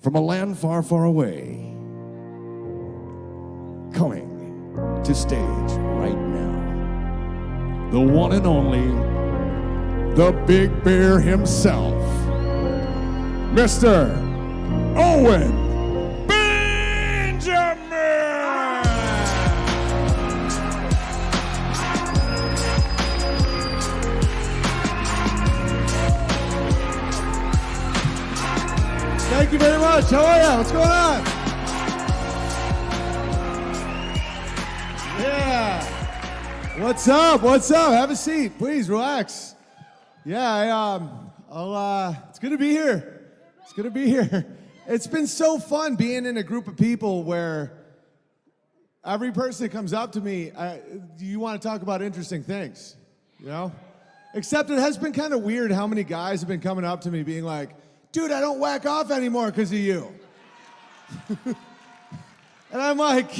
from a land far, far away, coming to stage right now, the one and only, the Big Bear himself, Mr. Owen Benjamin! Thank you very much. How are you? What's going on? Yeah. What's up? What's up? Have a seat, please. Relax. Yeah, it's good to be here. It's good to be here. It's been so fun being in a group of people where every person that comes up to me, you want to talk about interesting things, you know? Except it has been kind of weird how many guys have been coming up to me being like, dude, I don't whack off anymore because of you. And I'm like,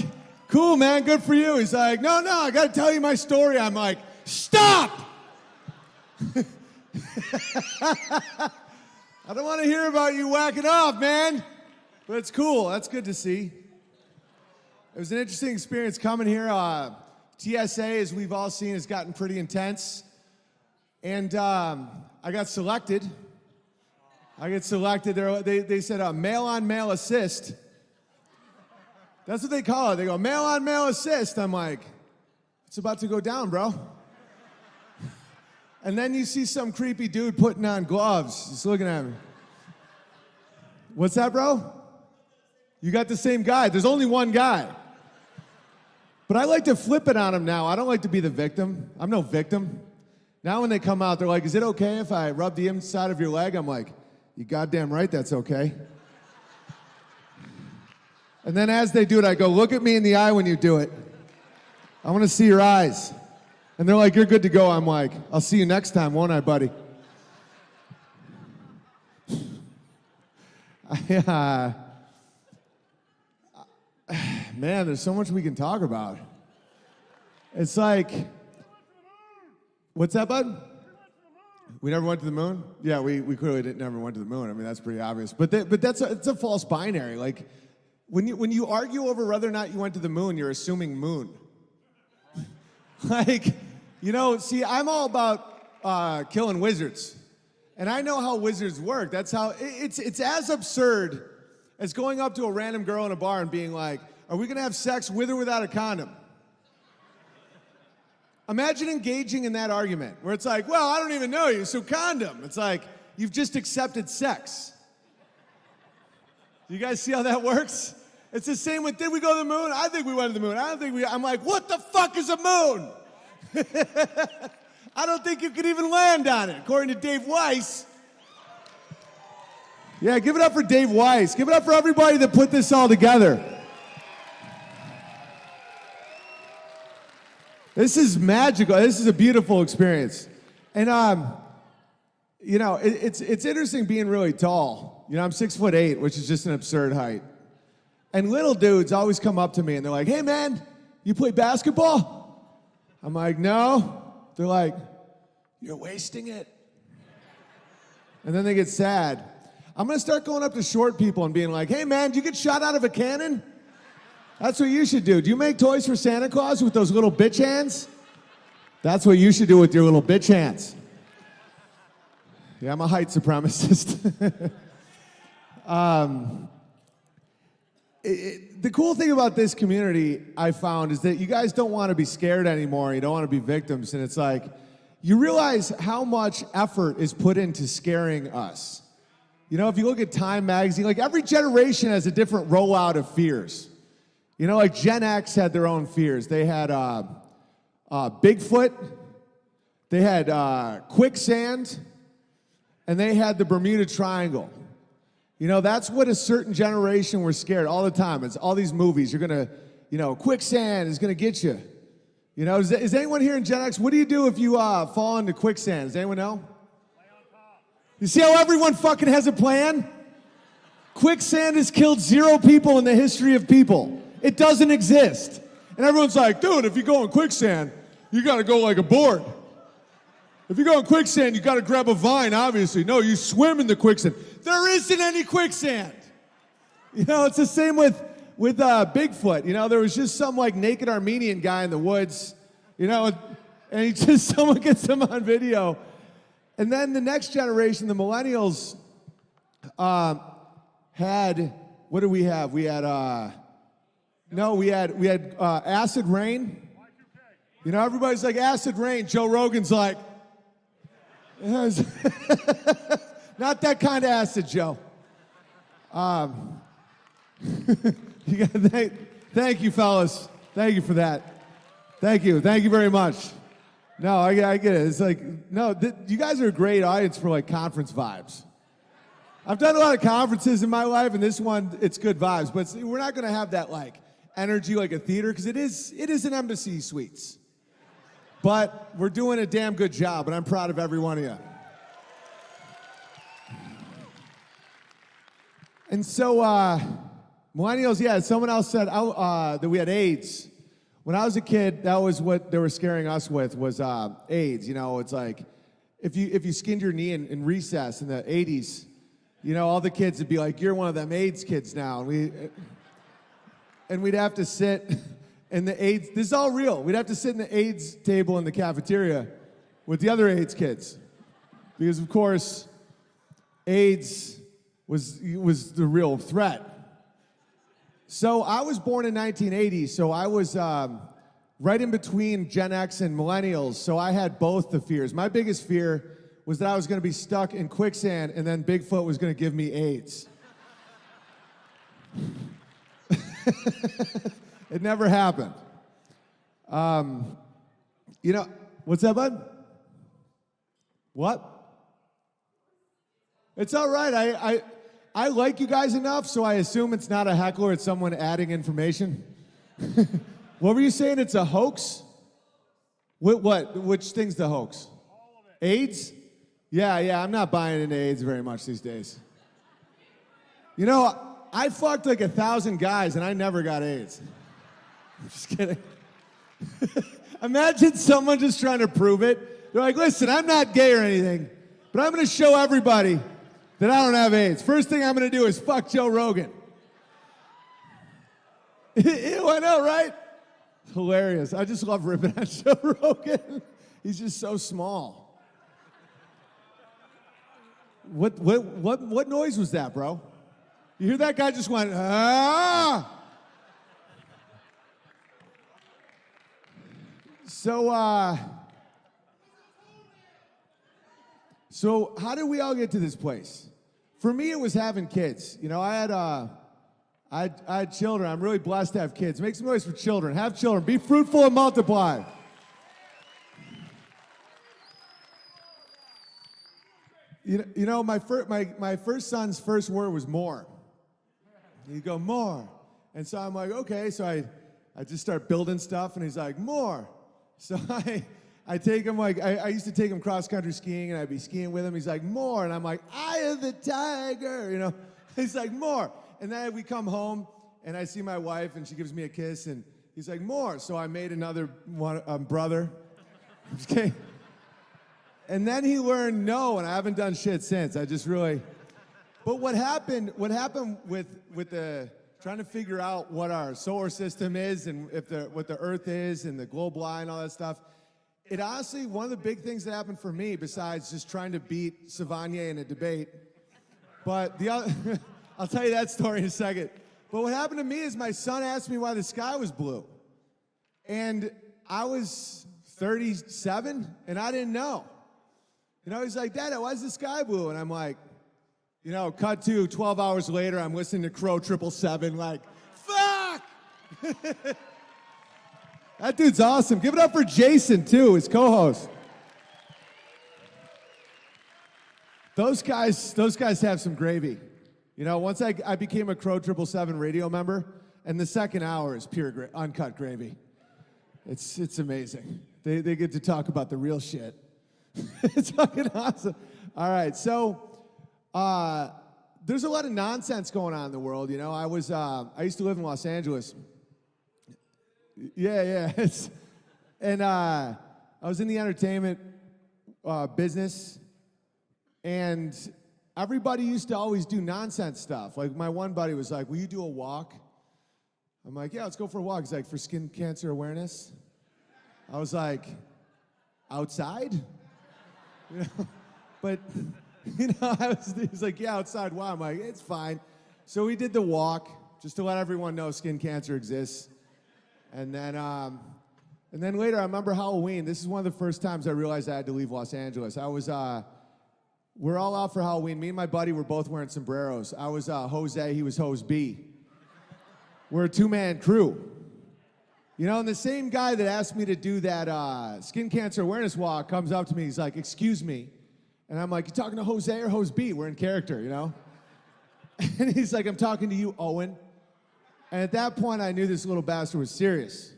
cool, man, good for you. He's like, no, I got to tell you my story. I'm like, stop! I don't want to hear about you whacking off, man. But it's cool. That's good to see. It was an interesting experience coming here. TSA, as we've all seen, has gotten pretty intense. And I got selected. They said male-on-male assist. That's what they call it. They go, male-on-male assist. I'm like, it's about to go down, bro. And then you see some creepy dude putting on gloves, just looking at me. What's that, bro? You got the same guy. There's only one guy. But I like to flip it on him now. I don't like to be the victim. I'm no victim. Now when they come out, they're like, is it okay if I rub the inside of your leg? I'm like, you goddamn right that's okay. And then as they do it, I go, look at me in the eye when you do it. I want to see your eyes. And they're like, you're good to go. I'm like, I'll see you next time, won't I, buddy? Man, there's so much we can talk about. It's like, what's that, bud? We never went to the moon? Yeah, we clearly never went to the moon. I mean, that's pretty obvious. But it's a false binary. Like, when you argue over whether or not you went to the moon, you're assuming moon. Like, you know, see, I'm all about killing wizards. And I know how wizards work. That's how, it's as absurd as going up to a random girl in a bar and being like, are we going to have sex with or without a condom? Imagine engaging in that argument where it's like, well, I don't even know you, so condom. It's like, you've just accepted sex. Do you guys see how that works? It's the same with, did we go to the moon? I think we went to the moon. I don't think I'm like, what the fuck is a moon? I don't think you could even land on it, according to Dave Weiss. Yeah, give it up for Dave Weiss. Give it up for everybody that put this all together. This is magical. This is a beautiful experience. And, you know, it's interesting being really tall. You know, I'm 6'8", which is just an absurd height. And little dudes always come up to me and they're like, hey, man, you play basketball? I'm like, no. They're like, you're wasting it. And then they get sad. I'm going to start going up to short people and being like, hey, man, do you get shot out of a cannon? That's what you should do. Do you make toys for Santa Claus with those little bitch hands? That's what you should do with your little bitch hands. Yeah, I'm a height supremacist. The cool thing about this community, I found, is that you guys don't want to be scared anymore. You don't want to be victims. And it's like, you realize how much effort is put into scaring us. You know, if you look at Time magazine, like every generation has a different rollout of fears. You know, like Gen X had their own fears. They had Bigfoot, they had quicksand, and they had the Bermuda Triangle. You know, that's what a certain generation were scared all the time. It's all these movies. You're going to, you know, quicksand is going to get you. You know, is anyone here in Gen X? What do you do if you fall into quicksand? Does anyone know? You see how everyone fucking has a plan? Quicksand has killed 0 people in the history of people. It doesn't exist. And everyone's like, dude, if you go in quicksand, you got to go like a board. If you go in quicksand, you got to grab a vine, obviously. No, you swim in the quicksand. There isn't any quicksand. You know, it's the same with Bigfoot. You know, there was just some like naked Armenian guy in the woods, you know, and he just, someone gets him on video. And then the next generation, the millennials, had, what do we have? We had, we had acid rain. You know, everybody's like, acid rain. Joe Rogan's like, not that kind of acid, Joe. Thank you, fellas. Thank you for that. Thank you very much. No, I get it. It's like, no, you guys are a great audience for like conference vibes. I've done a lot of conferences in my life, and this one, it's good vibes. But we're not going to have that like energy like a theater, because it is an Embassy Suites. But we're doing a damn good job, and I'm proud of every one of you. And so, millennials, yeah, someone else said that we had AIDS. When I was a kid, that was what they were scaring us with, was AIDS. You know, it's like, if you skinned your knee in recess in the 80s, you know, all the kids would be like, you're one of them AIDS kids now. And we'd have to sit in the AIDS, this is all real, we'd have to sit in the AIDS table in the cafeteria with the other AIDS kids. Because, of course, AIDS was the real threat. So I was born in 1980, so I was right in between Gen X and millennials, so I had both the fears. My biggest fear was that I was going to be stuck in quicksand and then Bigfoot was going to give me AIDS. It never happened. You know, what's that, bud? What? It's all right. I like you guys enough, so I assume it's not a heckler, it's someone adding information. What were you saying? It's a hoax? What? Which thing's the hoax? All of it. AIDS? Yeah, I'm not buying into AIDS very much these days. You know, I fucked like 1,000 guys and I never got AIDS. I'm just kidding. Imagine someone just trying to prove it. They're like, listen, I'm not gay or anything, but I'm going to show everybody that I don't have AIDS. First thing I'm going to do is fuck Joe Rogan. Ew, I know, right? Hilarious. I just love ripping on Joe Rogan. He's just so small. What noise was that, bro? You hear that guy just went, ah! So how did we all get to this place? For me, it was having kids. You know, I had children. I'm really blessed to have kids. Make some noise for children. Have children. Be fruitful and multiply. You know, my first son's first word was more. He'd go, more. And so I'm like, okay. So I just start building stuff, and he's like, more. So I take him, like, I used to take him cross-country skiing, and I'd be skiing with him. He's like, more. And I'm like, eye of the tiger, you know. He's like, more. And then we come home, and I see my wife, and she gives me a kiss, and he's like, more. So I made another one, brother. I'm just kidding. And then he learned no, and I haven't done shit since. I just really... But what happened with the trying to figure out what our solar system is and what the Earth is and the global eye and all that stuff, it honestly, one of the big things that happened for me, besides just trying to beat Savanier in a debate, but the other, I'll tell you that story in a second. But what happened to me is my son asked me why the sky was blue. And I was 37, and I didn't know. You know, he's like, Dad, why is the sky blue? And I'm like, you know, cut to 12 hours later, I'm listening to Crow 777, like, fuck! That dude's awesome. Give it up for Jason, too, his co-host. Those guys have some gravy. You know, once I became a Crow 777 radio member, and the second hour is pure uncut gravy. It's amazing. They get to talk about the real shit. It's fucking awesome. All right, so there's a lot of nonsense going on in the world. You know, I used to live in Los Angeles. Yeah. And I was in the entertainment business, and everybody used to always do nonsense stuff. Like my one buddy was like, will you do a walk? I'm like, yeah, let's go for a walk. He's like, for skin cancer awareness? I was like, outside? You know, but, you know, he's like, yeah, outside. Why? I'm like, it's fine. So we did the walk just to let everyone know skin cancer exists. And then later, I remember Halloween. This is one of the first times I realized I had to leave Los Angeles. We're all out for Halloween. Me and my buddy were both wearing sombreros. I was Jose, he was Hose B. We're a two-man crew. You know, and the same guy that asked me to do that skin cancer awareness walk comes up to me. He's like, excuse me. And I'm like, you talking to Jose or Hose B? We're in character, you know? And he's like, I'm talking to you, Owen. And at that point, I knew this little bastard was serious.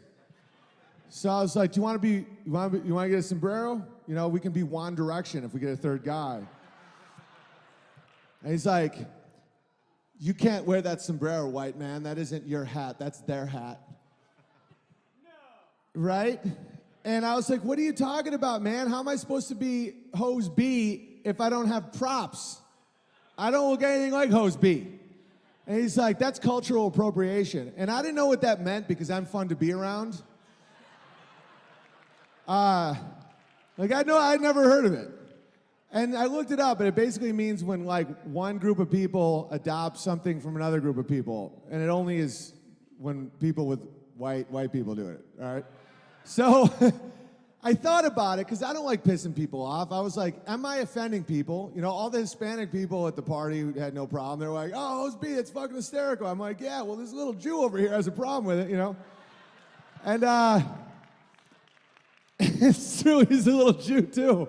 So I was like, do you want to get a sombrero? You know, we can be One Direction if we get a third guy. And he's like, you can't wear that sombrero, white man. That isn't your hat. That's their hat. No. Right? And I was like, what are you talking about, man? How am I supposed to be Hose B if I don't have props? I don't look anything like Hose B. And he's like, that's cultural appropriation. And I didn't know what that meant because I'm fun to be around. I'd never heard of it. And I looked it up, and it basically means when like one group of people adopt something from another group of people, and it only is when people with white people do it, all right? So I thought about it, because I don't like pissing people off. I was like, am I offending people? You know, all the Hispanic people at the party had no problem. They were like, oh, Hose B, it's fucking hysterical. I'm like, yeah, well, this little Jew over here has a problem with it, you know? And it's true, he's a little Jew too.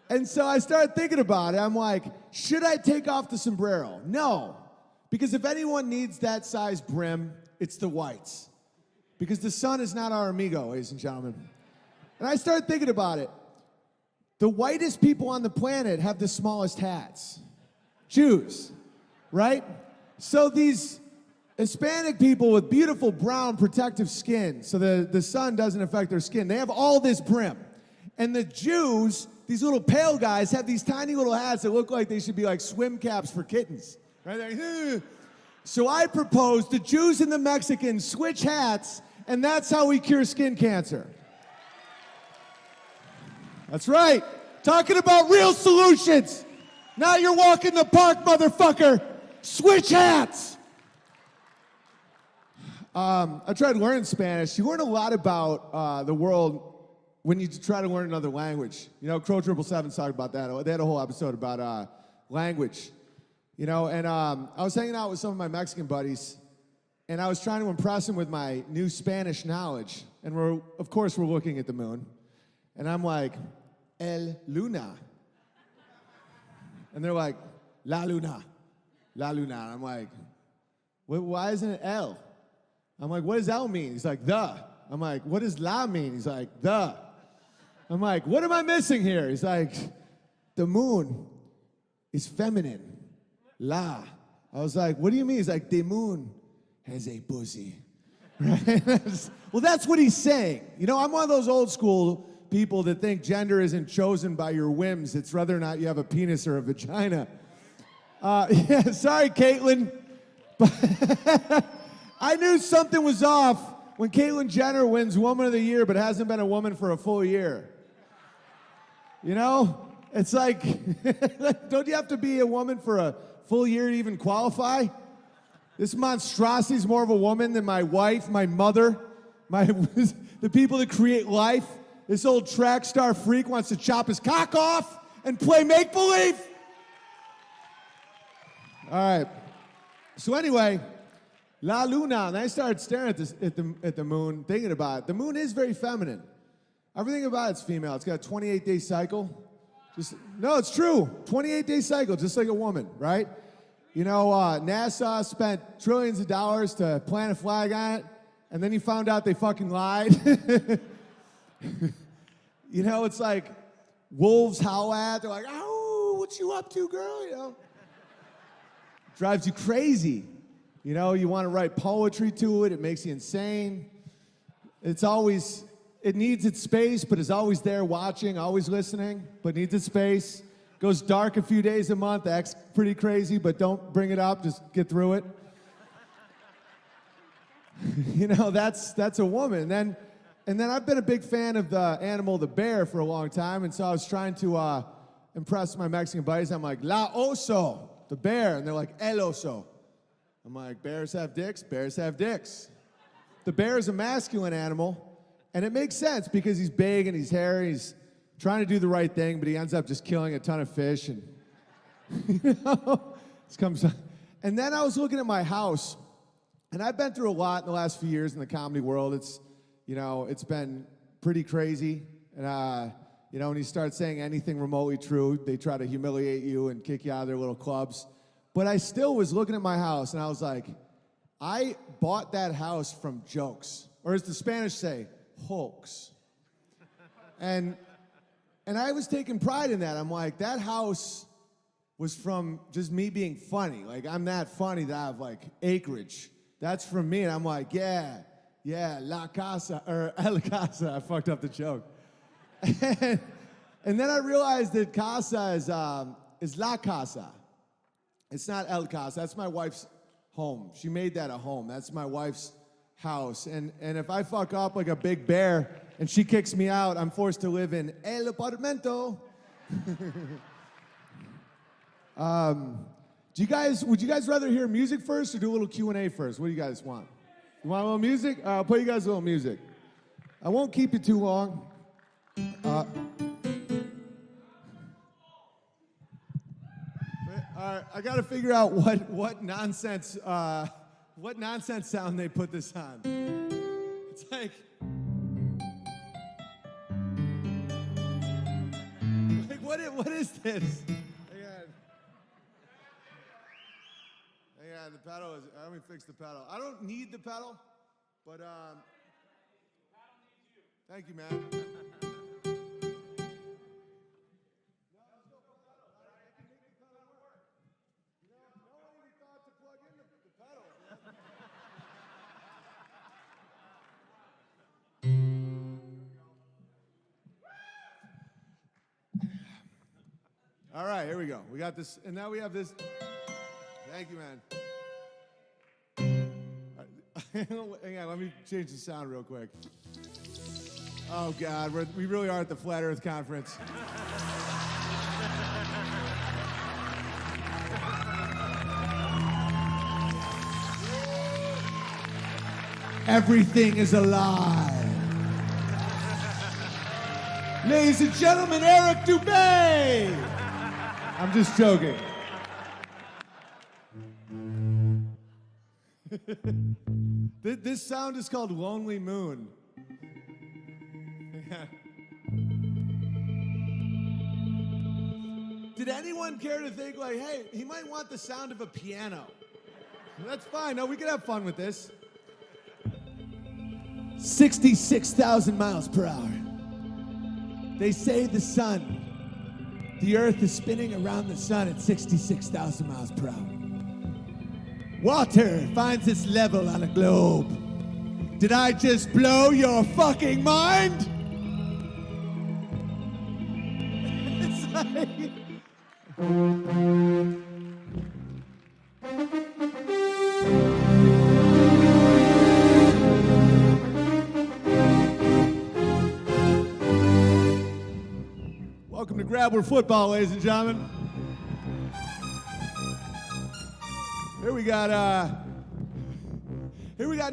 And so I started thinking about it. I'm like, should I take off the sombrero? No, because if anyone needs that size brim, it's the whites. Because the sun is not our amigo, ladies and gentlemen. And I started thinking about it. The whitest people on the planet have the smallest hats. Jews, right? So these Hispanic people with beautiful brown protective skin, so the sun doesn't affect their skin, they have all this brim. And the Jews, these little pale guys, have these tiny little hats that look like they should be like swim caps for kittens. Right? So I proposed the Jews and the Mexicans switch hats, and that's how we cure skin cancer. That's right. Talking about real solutions. Not your walk in the park, motherfucker. Switch hats. I tried learning Spanish. You learn a lot about the world when you try to learn another language. You know, Crow 777 talked about that. They had a whole episode about language. You know, and I was hanging out with some of my Mexican buddies, and I was trying to impress them with my new Spanish knowledge. And of course, we're looking at the moon. And I'm like, El Luna. And they're like, La Luna. La Luna. And I'm like, why isn't it El? I'm like, what does El mean? He's like, the. I'm like, what does La mean? He's like, the. I'm like, what am I missing here? He's like, the moon is feminine. La. I was like, what do you mean? He's like, the moon has a pussy. Right? Well, that's what he's saying. You know, I'm one of those old school people that think gender isn't chosen by your whims. It's whether or not you have a penis or a vagina. Yeah, sorry, Caitlyn. But I knew something was off when Caitlyn Jenner wins Woman of the Year but hasn't been a woman for a full year. You know? It's like, don't you have to be a woman for a full year to even qualify? This monstrosity's more of a woman than my wife, my mother, the people that create life. This old track star freak wants to chop his cock off and play make-believe. All right. So anyway, La Luna, and I started staring at the moon, thinking about it. The moon is very feminine. Everything about it's female. It's got a 28-day cycle. No, it's true. 28-day cycle, just like a woman, right? You know, NASA spent trillions of dollars to plant a flag on it, and then you found out they fucking lied. You know, it's like wolves howl at. They're like, oh, what you up to, girl? You know, drives you crazy. You know, you want to write poetry to it. It makes you insane. It needs its space, but is always there watching, always listening, but needs its space. Goes dark a few days a month, acts pretty crazy, but don't bring it up, just get through it. You know, that's a woman. And then I've been a big fan of the animal, the bear, for a long time, and so I was trying to impress my Mexican buddies. I'm like, la oso, the bear, and they're like, el oso. I'm like, bears have dicks, bears have dicks. The bear is a masculine animal, and it makes sense because he's big and he's hairy, he's trying to do the right thing, but he ends up just killing a ton of fish, and you know, this comes. And then I was looking at my house, and I've been through a lot in the last few years in the comedy world. It's, you know, it's been pretty crazy, and you know, when you start saying anything remotely true, they try to humiliate you and kick you out of their little clubs. But I still was looking at my house, and I was like, I bought that house from jokes, or as the Spanish say, hoax. And I was taking pride in that. I'm like, that house was from just me being funny. Like, I'm that funny that I have, like, acreage. That's from me. And I'm like, yeah, la casa, or el casa. I fucked up the joke. And then I realized that casa is la casa. It's not el casa. That's my wife's home. She made that a home. That's my wife's house. And if I fuck up like a big bear and she kicks me out, I'm forced to live in el apartamento. Would you guys rather hear music first or do a little Q&A first? What do you guys want? You want a little music? I'll play you guys a little music. I won't keep you too long. All right, I got to figure out what nonsense sound they put this on. It's like what is this? Hang on, the pedal is. Let me fix the pedal. I don't need the pedal, but thank you, man. All right, here we go. We got this, and now we have this. Thank you, man. Hang on, let me change the sound real quick. Oh, God, we really are at the Flat Earth Conference. Everything is alive. Ladies and gentlemen, Eric Dubé. I'm just joking. This sound is called Lonely Moon. Did anyone care to think like, hey, he might want the sound of a piano? That's fine. No, we can have fun with this. 66,000 miles per hour. They say the earth is spinning around the sun at 66,000 miles per hour. Water finds its level on a globe. Did I just blow your fucking mind? It's like... Welcome to Grabber Football, ladies and gentlemen. Here we got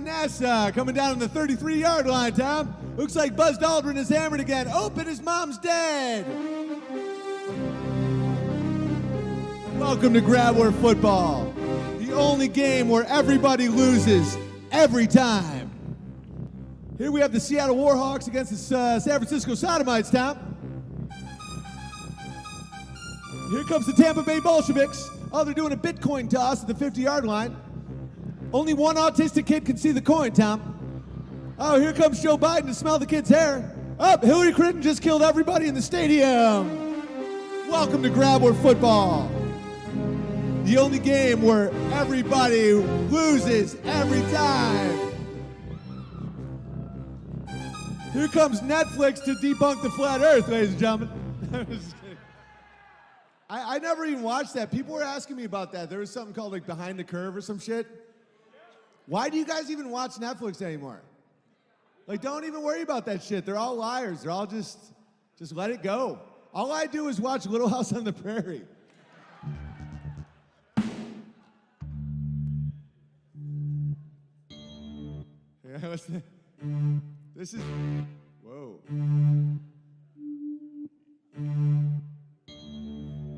NASA coming down on the 33-yard line, Tom. Looks like Buzz Aldrin is hammered again. Oh, but his mom's dead. Welcome to Grabber Football, the only game where everybody loses every time. Here we have the Seattle Warhawks against the San Francisco Sodomites, Tom. Here comes the Tampa Bay Bolsheviks. Oh, they're doing a Bitcoin toss at the 50-yard line. Only one autistic kid can see the coin, Tom. Oh, here comes Joe Biden to smell the kid's hair. Oh, Hillary Clinton just killed everybody in the stadium. Welcome to Grabber Football, the only game where everybody loses every time. Here comes Netflix to debunk the flat earth, ladies and gentlemen. I never even watched that. People were asking me about that. There was something called like Behind the Curve or some shit. Why do you guys even watch Netflix anymore? Like, don't even worry about that shit. They're all liars. They're all just let it go. All I do is watch Little House on the Prairie. Yeah, what's that? This is, whoa.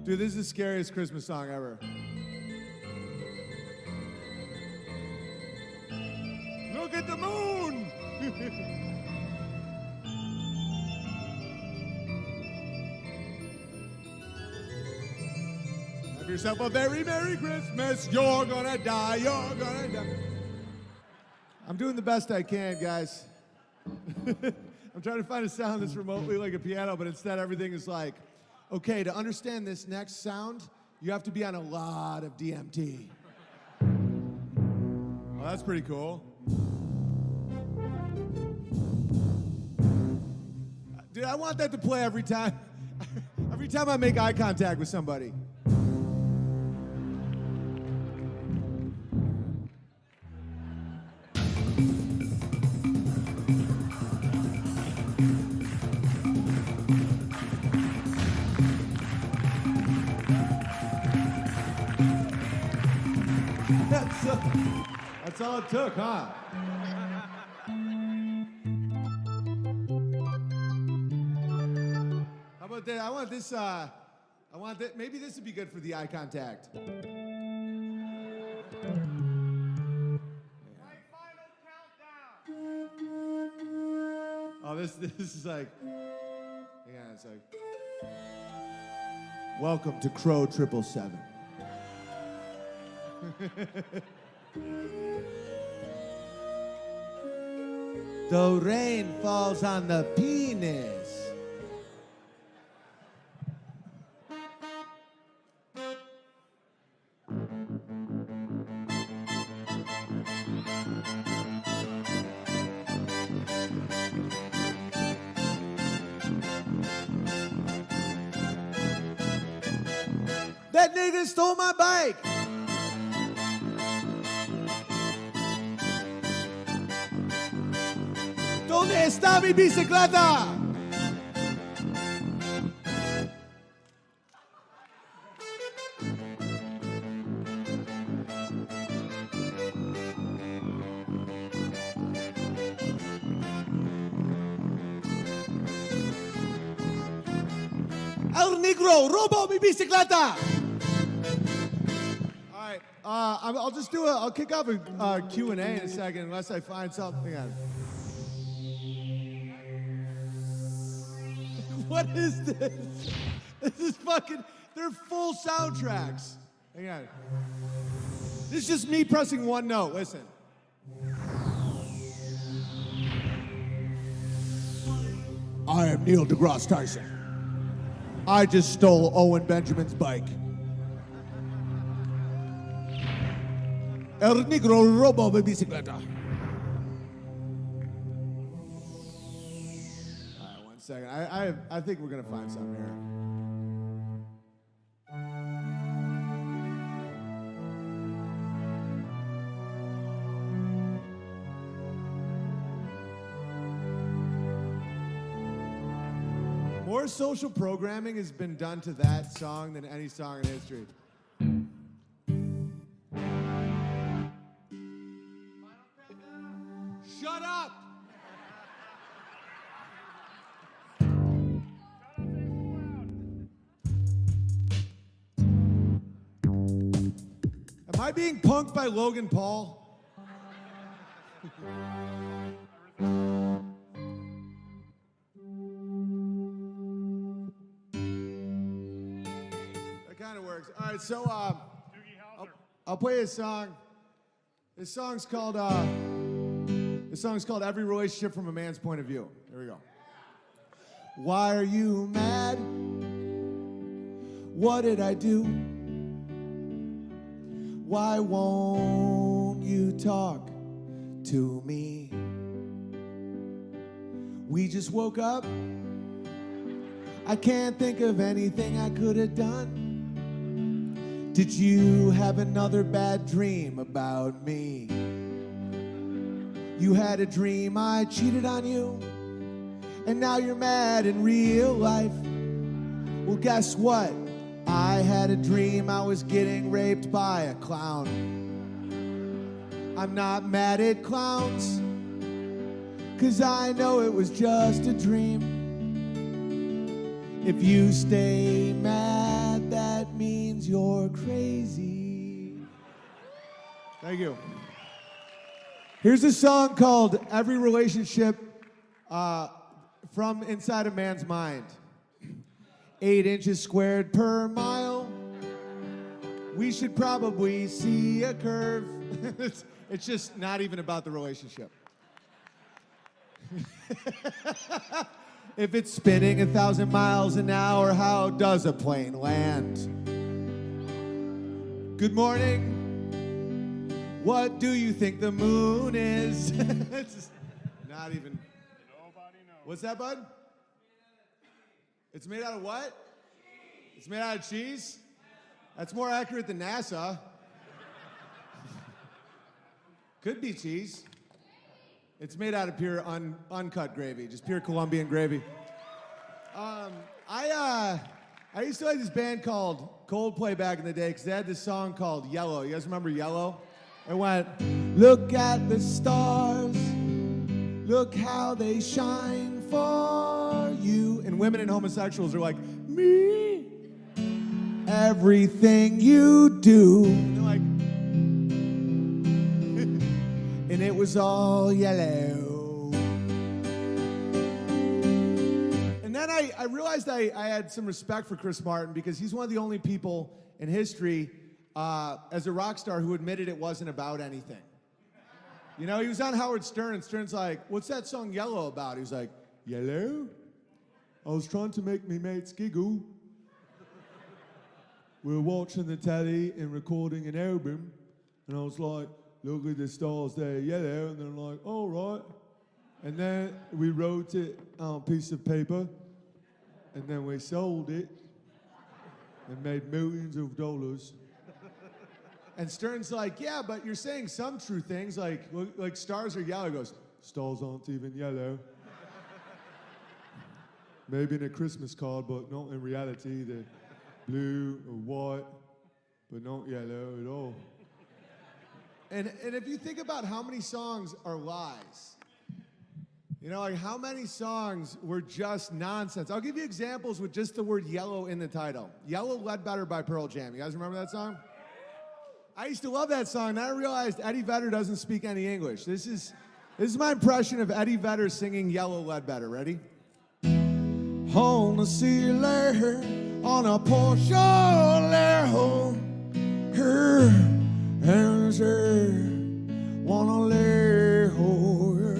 Dude, this is the scariest Christmas song ever. Look at the moon! Have yourself a very Merry Christmas. You're gonna die, you're gonna die. I'm doing the best I can, guys. I'm trying to find a sound that's remotely like a piano, but instead everything is like, okay, to understand this next sound, you have to be on a lot of DMT. Well, that's pretty cool. Dude, I want that to play every time I make eye contact with somebody. That's all it took, huh? How about that? I want that. Maybe this would be good for the eye contact. My final countdown. Oh, this is like, yeah, it's like, welcome to Crow 777. The rain falls on the penis. That nigga stole my bike. ¿Dónde está mi bicicleta? El negro robó mi bicicleta. All right, I'll kick off a Q&A in a second unless I find something on. What is this? This is fucking, they're full soundtracks. Hang on. This is just me pressing one note, listen. I am Neil deGrasse Tyson. I just stole Owen Benjamin's bike. El negro robó mi bicicleta. Second. I think we're gonna find something here. More social programming has been done to that song than any song in history. Shut up! Am I being punked by Logan Paul? That kind of works. All right, so I'll play a song. This song's called Every Relationship from a Man's Point of View. Here we go. Why are you mad? What did I do? Why won't you talk to me? We just woke up. I can't think of anything I could have done. Did you have another bad dream about me? You had a dream I cheated on you, and now you're mad in real life. Well, guess what? I had a dream I was getting raped by a clown. I'm not mad at clowns, 'cause I know it was just a dream. If you stay mad, that means you're crazy. Thank you. Here's a song called Every Relationship from Inside a Man's Mind. 8 inches squared per mile. We should probably see a curve. It's just not even about the relationship. If it's spinning 1,000 miles an hour, how does a plane land? Good morning. What do you think the moon is? It's just not even. Nobody knows. What's that, bud? It's made out of what? Cheese. It's made out of cheese? That's more accurate than NASA. Could be cheese. It's made out of pure uncut gravy, just pure Colombian gravy. I used to like this band called Coldplay back in the day because they had this song called Yellow. You guys remember Yellow? It went, look at the stars, look how they shine for you. And women and homosexuals are like, me, everything you do. And they're like, and it was all yellow. And then I realized I had some respect for Chris Martin because he's one of the only people in history as a rock star who admitted it wasn't about anything. You know, he was on Howard Stern, and Stern's like, what's that song Yellow about? He was like, Yellow? I was trying to make me mates giggle. We were watching the telly and recording an album, and I was like, look at the stars, they're yellow, and they're like, all right. And then we wrote it on a piece of paper, and then we sold it and made millions of dollars. And Stern's like, yeah, but you're saying some true things, like stars are yellow. He goes, stars aren't even yellow. Maybe in a Christmas card, but not in reality. They're blue or white, but not yellow at all. And if you think about how many songs are lies, you know, like how many songs were just nonsense. I'll give you examples with just the word yellow in the title. Yellow Ledbetter by Pearl Jam. You guys remember that song? I used to love that song, and I realized Eddie Vedder doesn't speak any English. This is my impression of Eddie Vedder singing Yellow Ledbetter. Ready? On the ceiling, on a Porsche, her and she wanna lay her.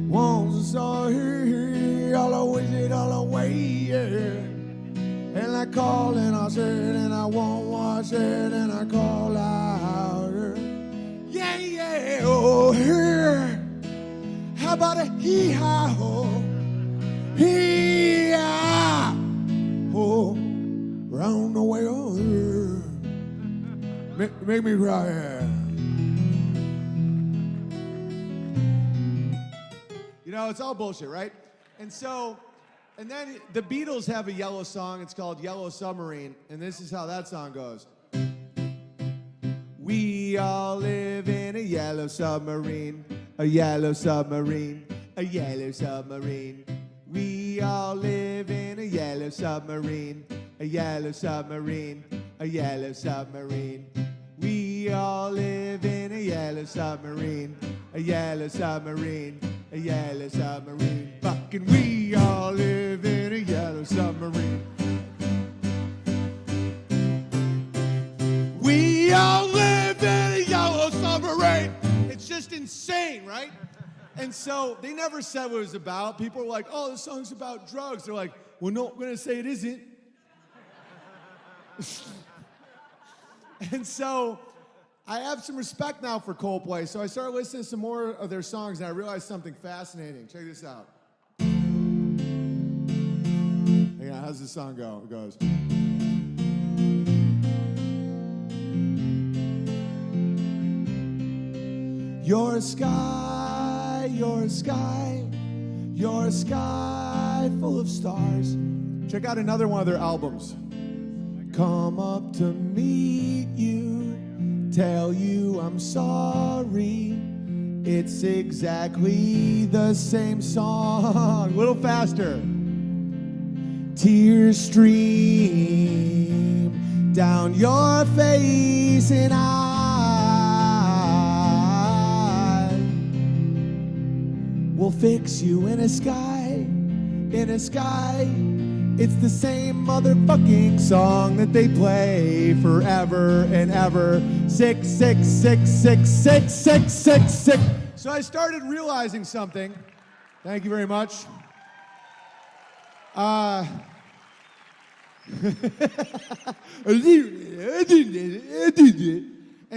Once I saw her, all I waited all the way, yeah. And I called and I said, and I won't watch it, and I call out, yeah, yeah, oh, here. How about a hee-haw, hee-haw, oh, round the way, oh, here. Make me cry, yeah. You know, it's all bullshit, right? And then the Beatles have a yellow song. It's called Yellow Submarine. And this is how that song goes. We all live in a yellow submarine, a yellow submarine, a yellow submarine. We all live in a yellow submarine, a yellow submarine, a yellow submarine. We all live in a yellow submarine, a yellow submarine, a yellow submarine. Fucking we all live in a yellow submarine. We all live in a yellow submarine. It's just insane, right? And so they never said what it was about. People were like, oh, this song's about drugs. They're like, well, no, we're going to say it isn't. And so I have some respect now for Coldplay, so I started listening to some more of their songs, and I realized something fascinating. Check this out. Yeah, how's this song go? It goes. You're a sky, you're a sky, you're a sky full of stars. Check out another one of their albums. Come up to meet you, tell you I'm sorry. It's exactly the same song. A little faster. Tears stream down your face and I will fix you in a sky, in a sky. It's the same motherfucking song that they play forever and ever. 6, 6, 6, 6, 6, 6, 6, 6. So I started realizing something. Thank you very much. And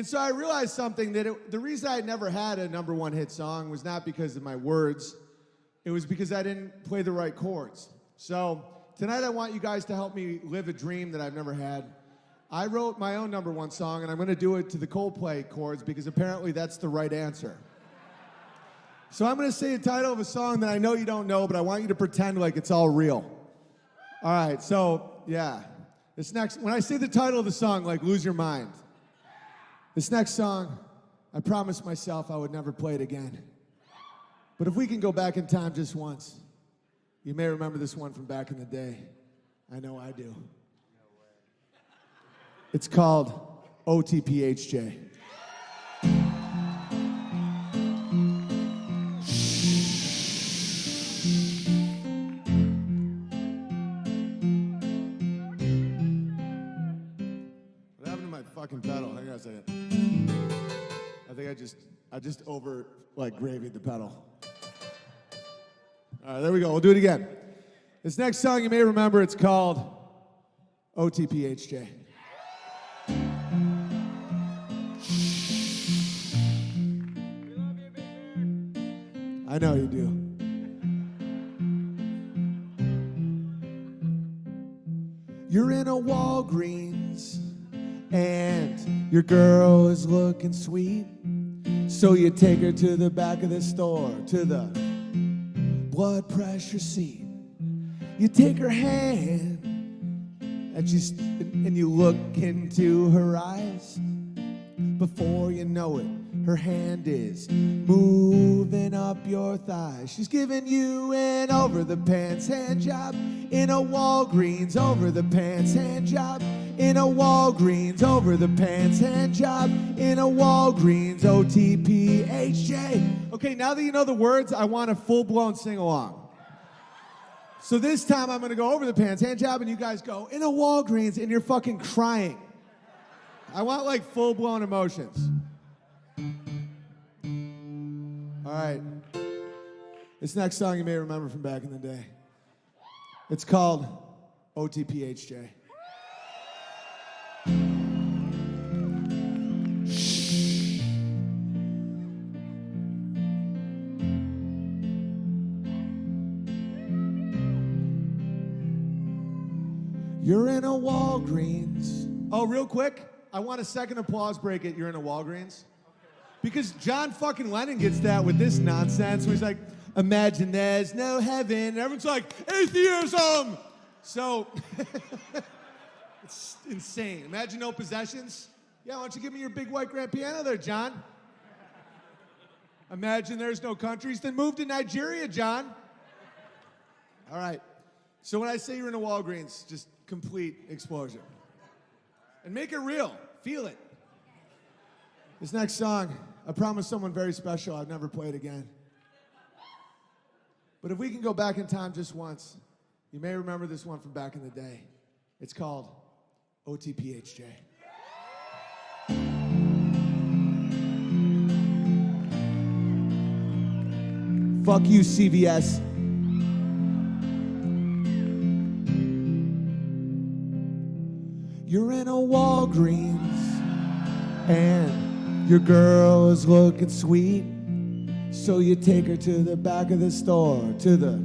so I realized something, that the reason I never had a number one hit song was not because of my words. It was because I didn't play the right chords. So tonight I want you guys to help me live a dream that I've never had. I wrote my own number one song, and I'm going to do it to the Coldplay chords because apparently that's the right answer. So I'm going to say the title of a song that I know you don't know, but I want you to pretend like it's all real. All right, so yeah. When I say the title of the song, like, lose your mind. This next song, I promised myself I would never play it again. But if we can go back in time just once, you may remember this one from back in the day. I know I do. It's called OTPHJ. What happened to my fucking pedal? Hang on a second. I think I just over gravied the pedal. All right, there we go. We'll do it again. This next song you may remember, it's called OTPHJ. I know you do. You're in a Walgreens and your girl is looking sweet. So you take her to the back of the store, to the blood pressure seat. You take her hand and you look into her eyes. Before you know it, her hand is moving up your thigh. She's giving you an over-the-pants hand job in a Walgreens, over-the-pants hand job in a Walgreens, over-the-pants hand job in a Walgreens, OTPHJ. Okay, now that you know the words, I want a full-blown sing-along. So this time I'm gonna go over the pants hand job and you guys go in a Walgreens and you're fucking crying. I want like full-blown emotions. All right. This next song you may remember from back in the day. It's called OTPHJ. You're in a Walgreens. Oh, real quick, I want a second applause break at You're in a Walgreens. Because John fucking Lennon gets that with this nonsense where he's like, imagine there's no heaven. And everyone's like, atheism! So, it's insane. Imagine no possessions. Yeah, why don't you give me your big white grand piano there, John? Imagine there's no countries, then move to Nigeria, John. All right. So when I say you're in a Walgreens, just complete explosion. And make it real. Feel it. This next song, I promised someone very special I'd never play it again. But if we can go back in time just once, you may remember this one from back in the day. It's called OTPHJ. Fuck you, CVS. You're in a Walgreens and your girl is looking sweet. So you take her to the back of the store, to the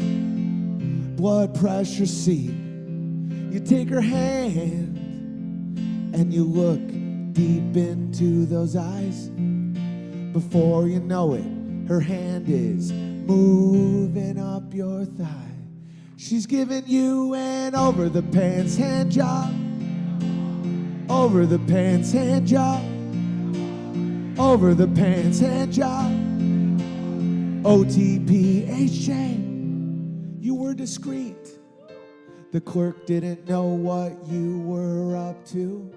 blood pressure seat. You take her hand and you look deep into those eyes. Before you know it, her hand is moving up your thigh. She's giving you an over-the-pants hand job. Over-the-pants hand job. Over-the-pants hand job. OTPHJ. You were discreet. The clerk didn't know what you were up to.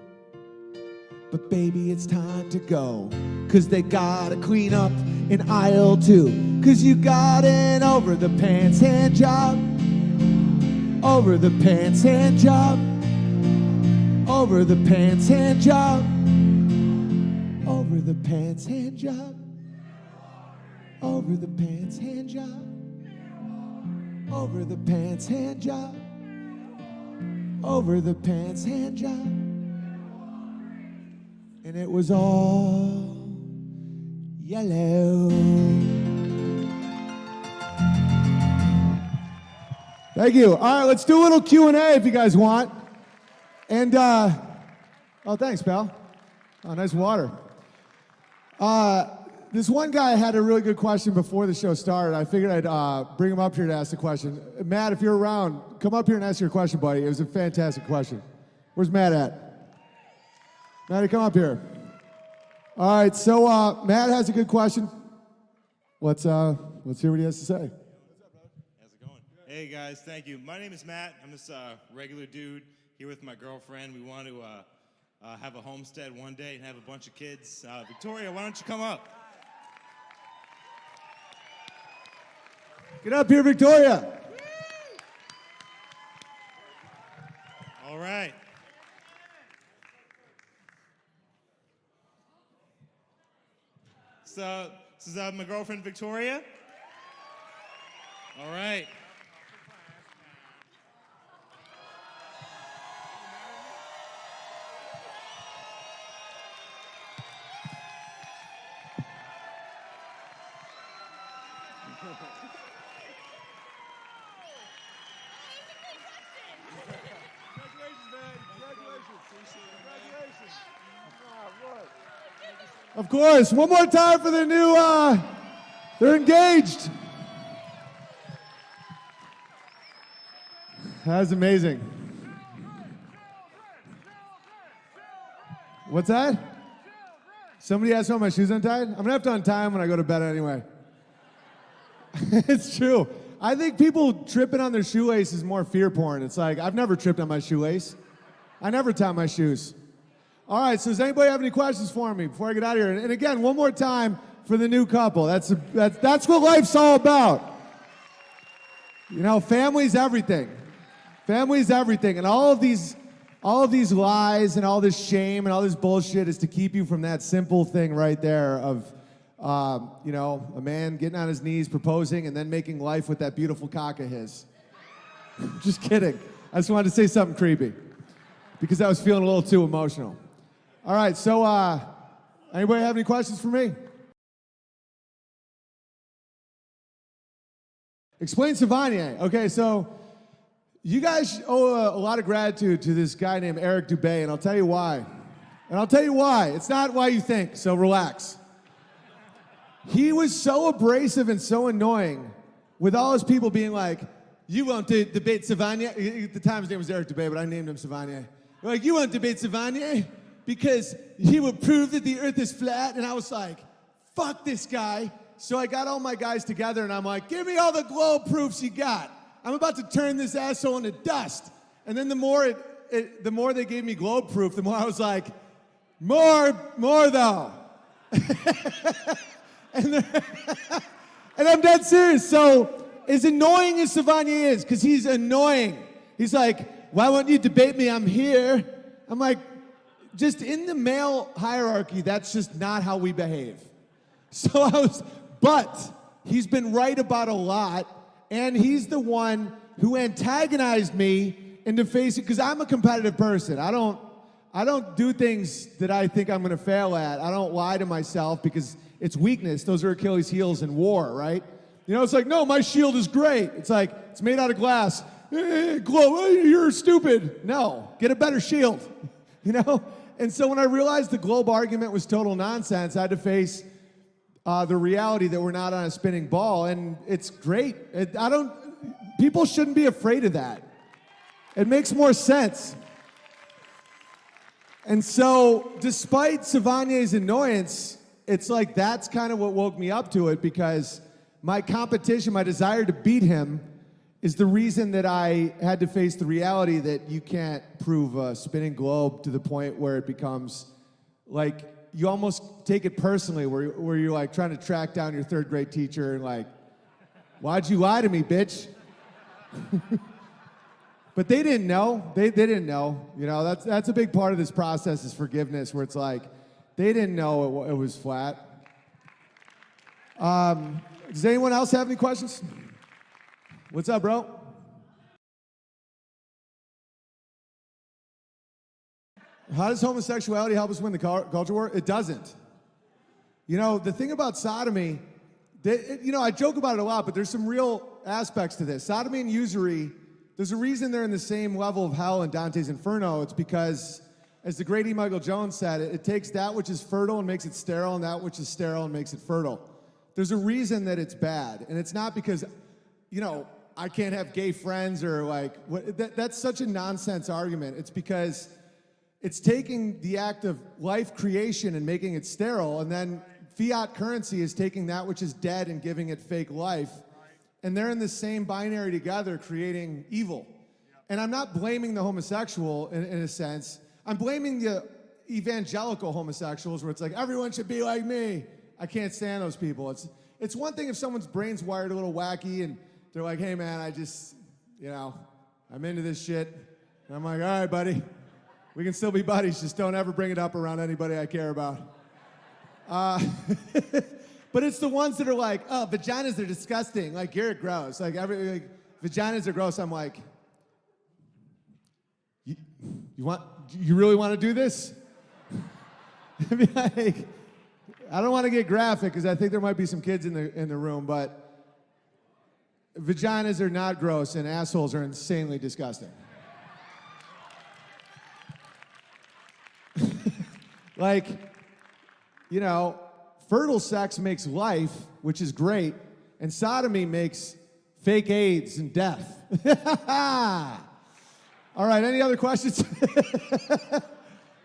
But baby, it's time to go, 'cause they gotta clean up in aisle 2. 'Cause you got an over-the-pants hand job. Over-the-pants hand job. Over-the-pants hand job. Over-the-pants hand job. Over-the-pants hand job. Over-the-pants hand job. Over-the-pants hand job. And it was all yellow. Thank you. All right, let's do a little Q&A if you guys want. And, oh, thanks, pal. Oh, nice water. This one guy had a really good question before the show started. I figured I'd bring him up here to ask the question. Matt, if you're around, come up here and ask your question, buddy. It was a fantastic question. Where's Matt at? Matty, come up here. All right, so Matt has a good question. Let's hear what he has to say. What's up, brother? How's it going? Hey, guys, thank you. My name is Matt. I'm this regular dude here with my girlfriend. We want to have a homestead one day and have a bunch of kids. Victoria, why don't you come up? Get up here, Victoria. All right. So, this is my girlfriend, Victoria. All right. Of course, one more time for the new, they're engaged. That's amazing. What's that? Somebody asked why my shoes untied? I'm gonna have to untie them when I go to bed anyway. It's true. I think people tripping on their shoelace is more fear porn. It's like, I've never tripped on my shoelace. I never tie my shoes. All right, so does anybody have any questions for me before I get out of here? And again, one more time for the new couple. That's what life's all about. You know, family's everything. Family's everything. And all of these lies and all this shame and all this bullshit is to keep you from that simple thing right there of, you know, a man getting on his knees, proposing, and then making life with that beautiful cock of his. Just kidding. I just wanted to say something creepy because I was feeling a little too emotional. All right, so anybody have any questions for me? Explain Savanier. Okay, so you guys owe a lot of gratitude to this guy named Eric Dubé, and I'll tell you why. And I'll tell you why. It's not why you think, so relax. He was so abrasive and so annoying with all his people being like, you won't debate Savanier. At the time his name was Eric Dubé, but I named him Savanier. They're like, you won't debate Savanier because he will prove that the earth is flat. And I was like, fuck this guy. So I got all my guys together and I'm like, give me all the globe proofs you got. I'm about to turn this asshole into dust. And then the more they gave me globe proof, the more I was like, more though. and I'm dead serious. So as annoying as Savanier is, because he's annoying, he's like, why won't you debate me? I'm here. I'm like, just in the male hierarchy, that's just not how we behave. So but he's been right about a lot, and he's the one who antagonized me into facing, because I'm a competitive person. I don't do things that I think I'm gonna fail at. I don't lie to myself because it's weakness. Those are Achilles' heels in war, right? You know, it's like, no, my shield is great. It's like, it's made out of glass. You're stupid. No, get a better shield, you know? And so when I realized the globe argument was total nonsense, I had to face the reality that we're not on a spinning ball, and it's great. People shouldn't be afraid of that. It makes more sense. And so, despite Savonier's annoyance, it's like that's kind of what woke me up to it, because my competition, my desire to beat him, is the reason that I had to face the reality that you can't prove a spinning globe to the point where it becomes like you almost take it personally, where you're like trying to track down your third grade teacher and like, why'd you lie to me, bitch? But they didn't know. They didn't know. You know, that's a big part of this process is forgiveness, where it's like they didn't know it was flat. Does anyone else have any questions? What's up, bro? How does homosexuality help us win the culture war? It doesn't. You know, the thing about sodomy, I joke about it a lot, but there's some real aspects to this. Sodomy and usury, there's a reason they're in the same level of hell in Dante's Inferno. It's because, as the great E. Michael Jones said, it takes that which is fertile and makes it sterile, and that which is sterile and makes it fertile. There's a reason that it's bad, and it's not because, I can't have gay friends or that's such a nonsense argument. It's because it's taking the act of life creation and making it sterile, and then fiat currency is taking that which is dead and giving it fake life. And they're in the same binary together, creating evil. And I'm not blaming the homosexual in a sense. I'm blaming the evangelical homosexuals, where it's like, everyone should be like me. I can't stand those people. It's one thing if someone's brain's wired a little wacky and they're like, hey man, I'm into this shit. And I'm like, all right, buddy. We can still be buddies, just don't ever bring it up around anybody I care about. But it's the ones that are like, oh, vaginas are disgusting. Like, you're gross. Vaginas are gross. I'm like, you really want to do this? I mean, I don't want to get graphic because I think there might be some kids in the room, but vaginas are not gross and assholes are insanely disgusting. Fertile sex makes life, which is great, and sodomy makes fake AIDS and death. All right, any other questions?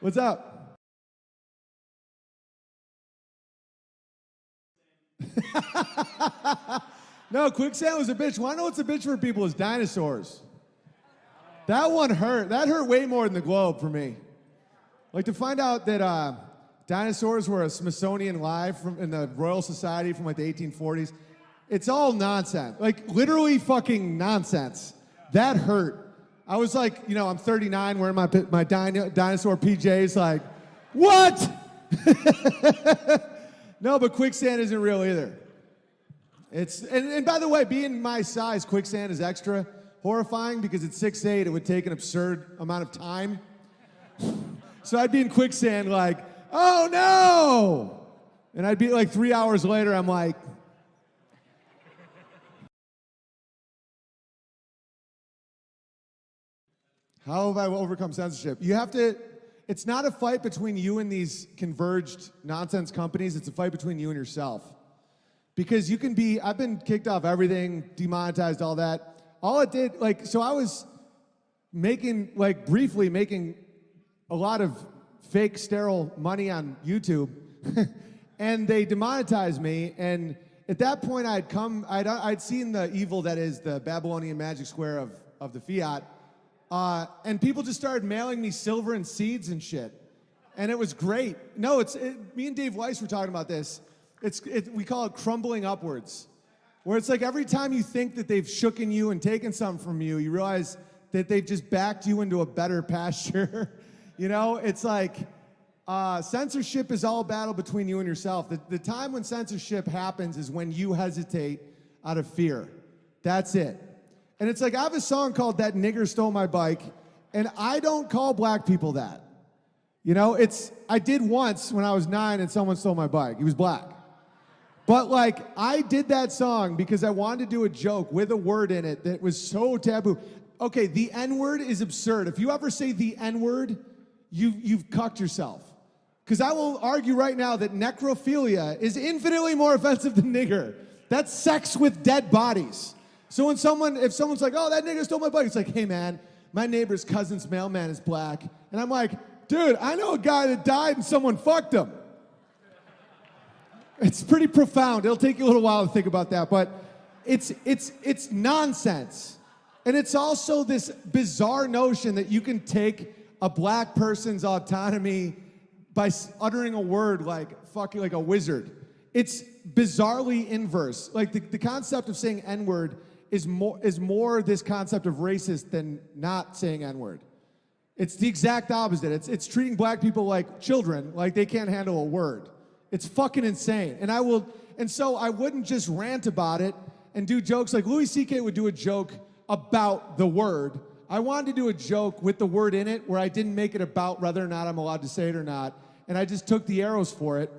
What's up? No, quicksand was a bitch. Want to know what's a bitch for people is dinosaurs. That one hurt. That hurt way more than the globe for me. Like, to find out that dinosaurs were a Smithsonian live in the Royal Society from like the 1840s. It's all nonsense. Like, literally fucking nonsense. That hurt. I was like, I'm 39 wearing my dinosaur PJs, like, what? No, but quicksand isn't real either. And by the way, being my size, quicksand is extra horrifying because at 6'8", it would take an absurd amount of time. So I'd be in quicksand like, oh no! And I'd be like 3 hours later, I'm like, how have I overcome censorship? It's not a fight between you and these converged nonsense companies, it's a fight between you and yourself. Because I've been kicked off everything, demonetized, all that. All it did, so I was briefly making a lot of fake sterile money on YouTube, and they demonetized me. And at that point, I'd seen the evil that is the Babylonian magic square of the fiat, and people just started mailing me silver and seeds and shit, and it was great. No, me and Dave Weiss were talking about this. We call it crumbling upwards, where it's like every time you think that they've shooken you and taken something from you, you realize that they've just backed you into a better pasture. It's like censorship is all a battle between you and yourself. The time when censorship happens is when you hesitate out of fear. That's it. And it's like, I have a song called That Nigger Stole My Bike, and I don't call black people that. I did once when I was 9 and someone stole my bike. He was black. But I did that song because I wanted to do a joke with a word in it that was so taboo. Okay, the N-word is absurd. If you ever say the N-word, you've cucked yourself. Because I will argue right now that necrophilia is infinitely more offensive than nigger. That's sex with dead bodies. So if someone's like, oh, that nigger stole my bike, it's like, hey man, my neighbor's cousin's mailman is black. And I'm like, dude, I know a guy that died and someone fucked him. It's pretty profound. It'll take you a little while to think about that, but it's nonsense. And it's also this bizarre notion that you can take a black person's autonomy by uttering a word like fucking like a wizard. It's bizarrely inverse. Like the concept of saying N-word is more this concept of racist than not saying N-word. It's the exact opposite. It's treating black people like children, like they can't handle a word. It's fucking insane. And so I wouldn't just rant about it and do jokes like Louis C.K. would do a joke about the word. I wanted to do a joke with the word in it where I didn't make it about whether or not I'm allowed to say it or not. And I just took the arrows for it.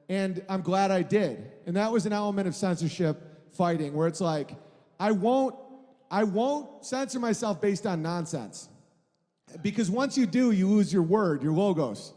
And I'm glad I did. And that was an element of censorship fighting where it's like, I won't censor myself based on nonsense. Because once you do, you lose your word, your logos.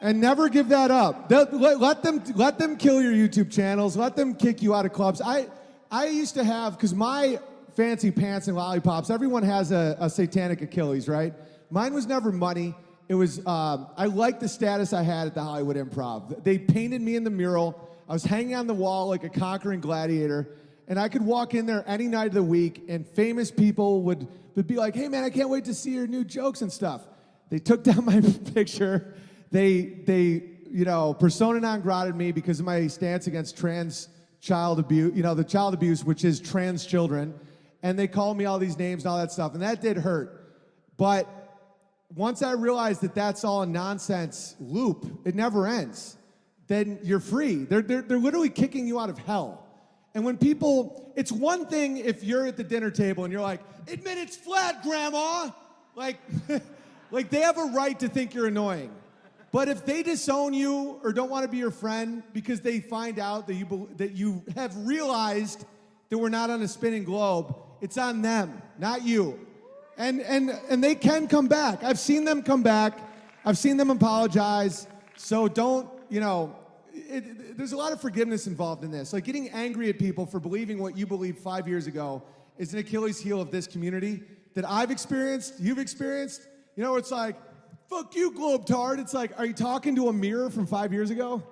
And never give that up. Let them kill your YouTube channels. Let them kick you out of clubs. I used to have, because my fancy pants and lollipops, everyone has a satanic Achilles, right? Mine was never money. It was, I liked the status I had at the Hollywood Improv. They painted me in the mural. I was hanging on the wall like a conquering gladiator. And I could walk in there any night of the week, and famous people would be like, hey man, I can't wait to see your new jokes and stuff. They took down my picture. They persona non grata'd me because of my stance against trans child abuse, the child abuse, which is trans children. And they called me all these names and all that stuff. And that did hurt. But once I realized that that's all a nonsense loop, it never ends, then you're free. They're literally kicking you out of hell. And when people, it's one thing if you're at the dinner table and you're like, admit it's flat, Grandma. Like, like they have a right to think you're annoying. But if they disown you or don't want to be your friend because they find out that you have realized that we're not on a spinning globe, it's on them, not you. And they can come back. I've seen them come back. I've seen them apologize. So don't, there's a lot of forgiveness involved in this. Like getting angry at people for believing what you believed 5 years ago is an Achilles heel of this community that I've experienced, you've experienced. It's like, fuck you, globetard. It's like, are you talking to a mirror from 5 years ago?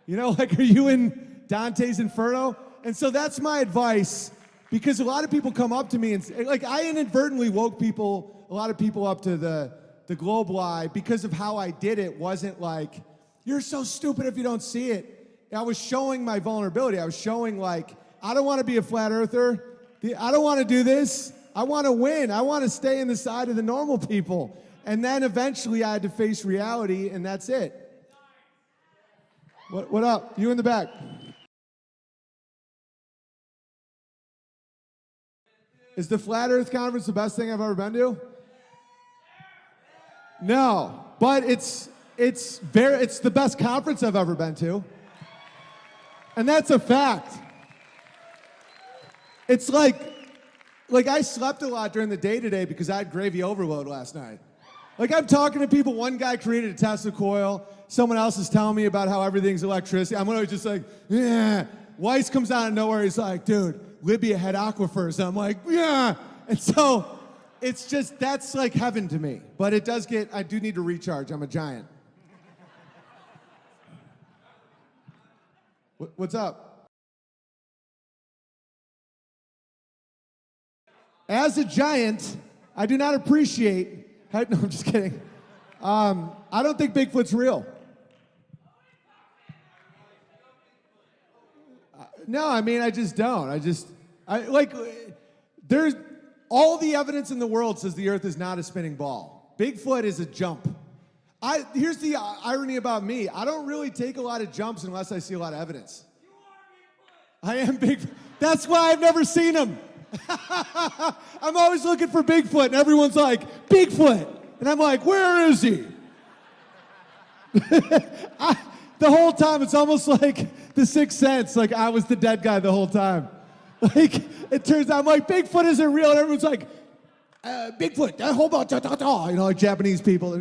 Like, are you in Dante's Inferno? And so that's my advice, because a lot of people come up to me and say, like, I inadvertently woke a lot of people up to the globe lie because of how I did it. Wasn't like, you're so stupid if you don't see it. I was showing my vulnerability. I was showing like, I don't want to be a flat earther. I don't want to do this. I want to win. I want to stay in the side of the normal people. And then eventually I had to face reality, and that's it. What up? You in the back. Is the Flat Earth Conference the best thing I've ever been to? No, but it's the best conference I've ever been to. And that's a fact. It's like I slept a lot during the day today because I had gravy overload last night. Like I'm talking to people, one guy created a Tesla coil, someone else is telling me about how everything's electricity. I'm always just like, yeah. Weiss comes out of nowhere, he's like, dude, Libya had aquifers. And I'm like, yeah. And so it's just, that's like heaven to me. But I do need to recharge. I'm a giant. What's up? As a giant, I do not appreciate, no, I'm just kidding. I don't think Bigfoot's real. No, I mean, I just don't. There's all the evidence in the world says the earth is not a spinning ball. Bigfoot is a jump. Here's the irony about me. I don't really take a lot of jumps unless I see a lot of evidence. I am Bigfoot. That's why I've never seen him. I'm always looking for Bigfoot, and everyone's like, Bigfoot. And I'm like, where is he? The whole time, it's almost like The Sixth Sense. Like, I was the dead guy the whole time. Like, it turns out, I'm like, Bigfoot isn't real. And everyone's like, Bigfoot, like Japanese people.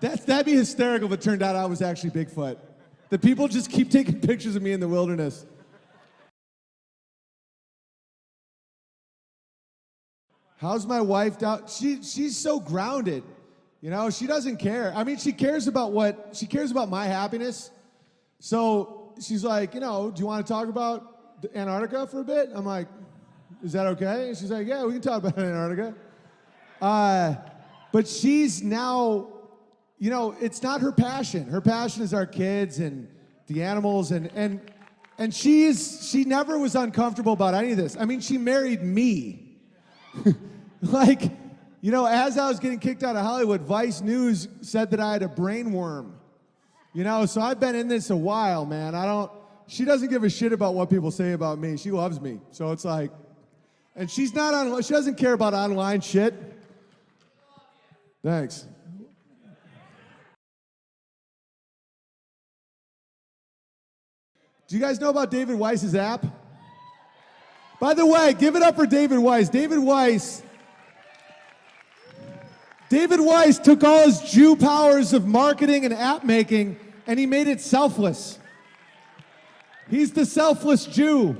That'd be hysterical if it turned out I was actually Bigfoot. The people just keep taking pictures of me in the wilderness. How's my wife down? She's so grounded. She doesn't care. I mean, she cares about my happiness. So she's like, do you want to talk about Antarctica for a bit? I'm like, is that okay? And she's like, yeah, we can talk about Antarctica. But she's now, it's not her passion. Her passion is our kids and the animals, and she never was uncomfortable about any of this. I mean, she married me. As I was getting kicked out of Hollywood, Vice News said that I had a brain worm. So I've been in this a while, man. She doesn't give a shit about what people say about me. She loves me. So it's like, and she doesn't care about online shit. Thanks. Do you guys know about David Weiss's app? By the way, give it up for David Weiss. David Weiss took all his Jew powers of marketing and app making, and he made it selfless. He's the selfless Jew.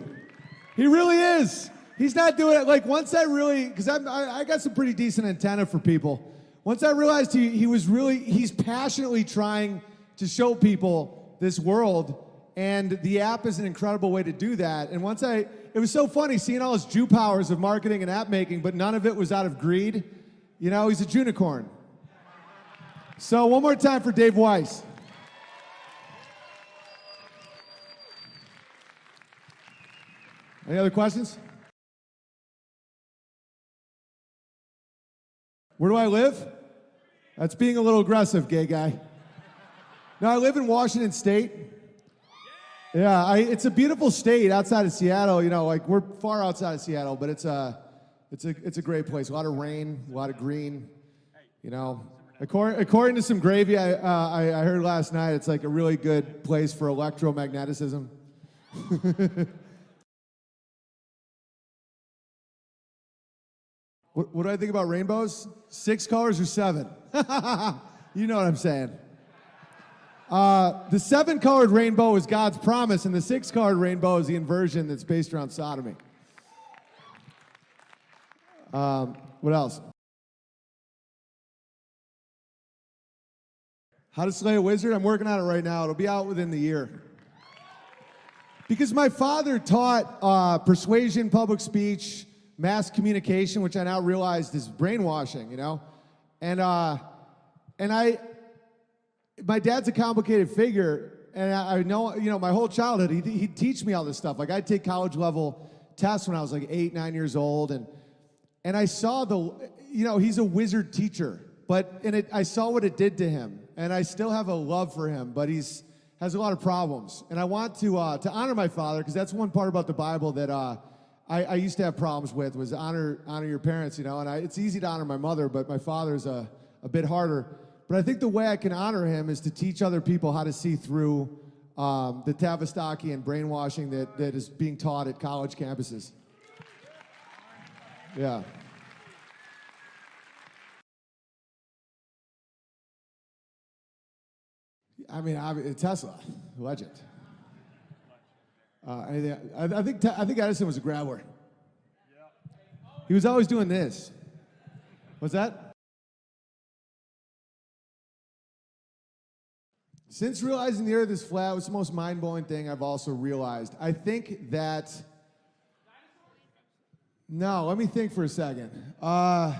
He really is. He's not doing it, once I really, because I got some pretty decent antenna for people. Once I realized he's passionately trying to show people this world, and the app is an incredible way to do that. And it was so funny seeing all his Jew powers of marketing and app making, but none of it was out of greed. He's a Junicorn. So one more time for Dave Weiss. Any other questions? Where do I live? That's being a little aggressive, gay guy. No, I live in Washington State. Yeah, it's a beautiful state outside of Seattle. We're far outside of Seattle, but it's a great place. A lot of rain, a lot of green. According to some gravy I heard last night, it's like a really good place for electromagnetism. What do I think about rainbows? 6 colors or 7? You know what I'm saying. The 7-colored rainbow is God's promise, and the 6-colored rainbow is the inversion that's based around sodomy. What else? How to Slay a Wizard? I'm working on it right now. It'll be out within the year. Because my father taught persuasion, public speech, mass communication, which I now realized is brainwashing, And my dad's a complicated figure, and I know, my whole childhood, he'd teach me all this stuff. I'd take college-level tests when I was 8, 9 years old, and I saw he's a wizard teacher, I saw what it did to him, and I still have a love for him, but has a lot of problems. And I want to honor my father, because that's one part about the Bible that I used to have problems with, was honor your parents, and it's easy to honor my mother, but my father's a bit harder. But I think the way I can honor him is to teach other people how to see through the Tavistokian brainwashing that is being taught at college campuses. Yeah. I mean, Tesla, legend. I think Edison was a grabbler. He was always doing this. What's that? Since realizing the Earth is flat, what's the most mind-blowing thing I've also realized? I think that... No, let me think for a second. I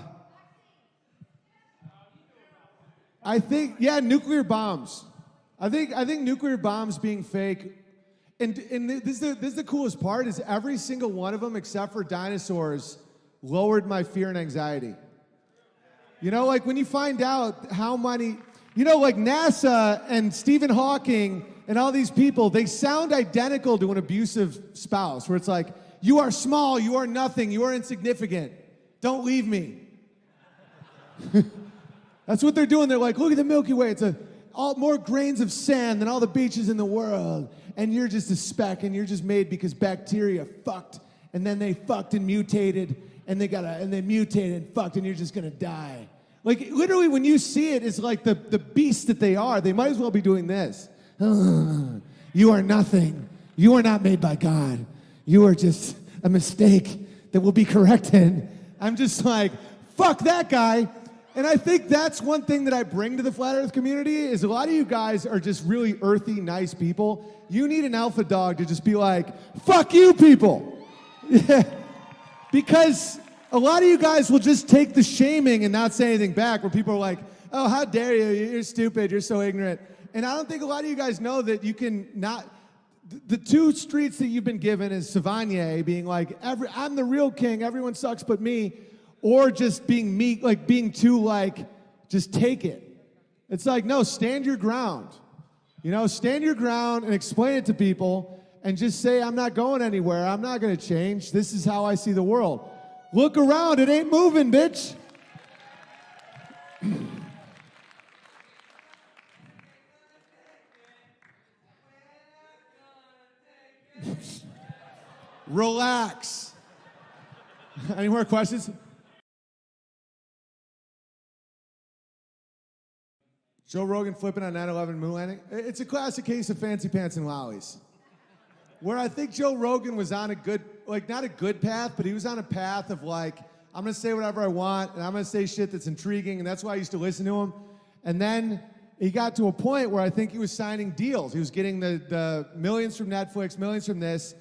think, nuclear bombs. I think nuclear bombs being fake, and this is the coolest part, is every single one of them, except for dinosaurs, lowered my fear and anxiety. When you find out how many... NASA and Stephen Hawking and all these people, they sound identical to an abusive spouse, where it's like, you are small, you are nothing, you are insignificant. Don't leave me. That's what they're doing. They're like, look at the Milky Way. It's more grains of sand than all the beaches in the world. And you're just a speck, and you're just made because bacteria fucked, and then they fucked and mutated, and they mutated and fucked, and you're just gonna die. Like literally, when you see it, it's like the beasts that they are. They might as well be doing this. You are nothing. You are not made by God. You are just a mistake that will be corrected. I'm just like, fuck that guy. And I think that's one thing that I bring to the Flat Earth community is a lot of you guys are just really earthy, nice people. You need an alpha dog to just be like, fuck you people. Yeah. Because a lot of you guys will just take the shaming and not say anything back where people are like, oh, how dare you? You're stupid. You're so ignorant. And I don't think a lot of you guys know that you can not... The two streets that you've been given is Savanier being like, I'm the real king, everyone sucks but me, or just being meek, like being too like, just take it. It's like, no, stand your ground. You know, stand your ground and explain it to people and just say, I'm not going anywhere, I'm not gonna change, this is how I see the world. Look around, it ain't moving, bitch. Relax. Any more questions? Joe Rogan flipping on 9/11 moon landing. It's a classic case of fancy pants and lollies. Where I think Joe Rogan was on a good, like not a good path, but he was on a path of like, I'm gonna say whatever I want, and I'm gonna say shit that's intriguing, and that's why I used to listen to him. And then he got to a point where I think he was signing deals. He was getting the millions from Netflix, millions from this.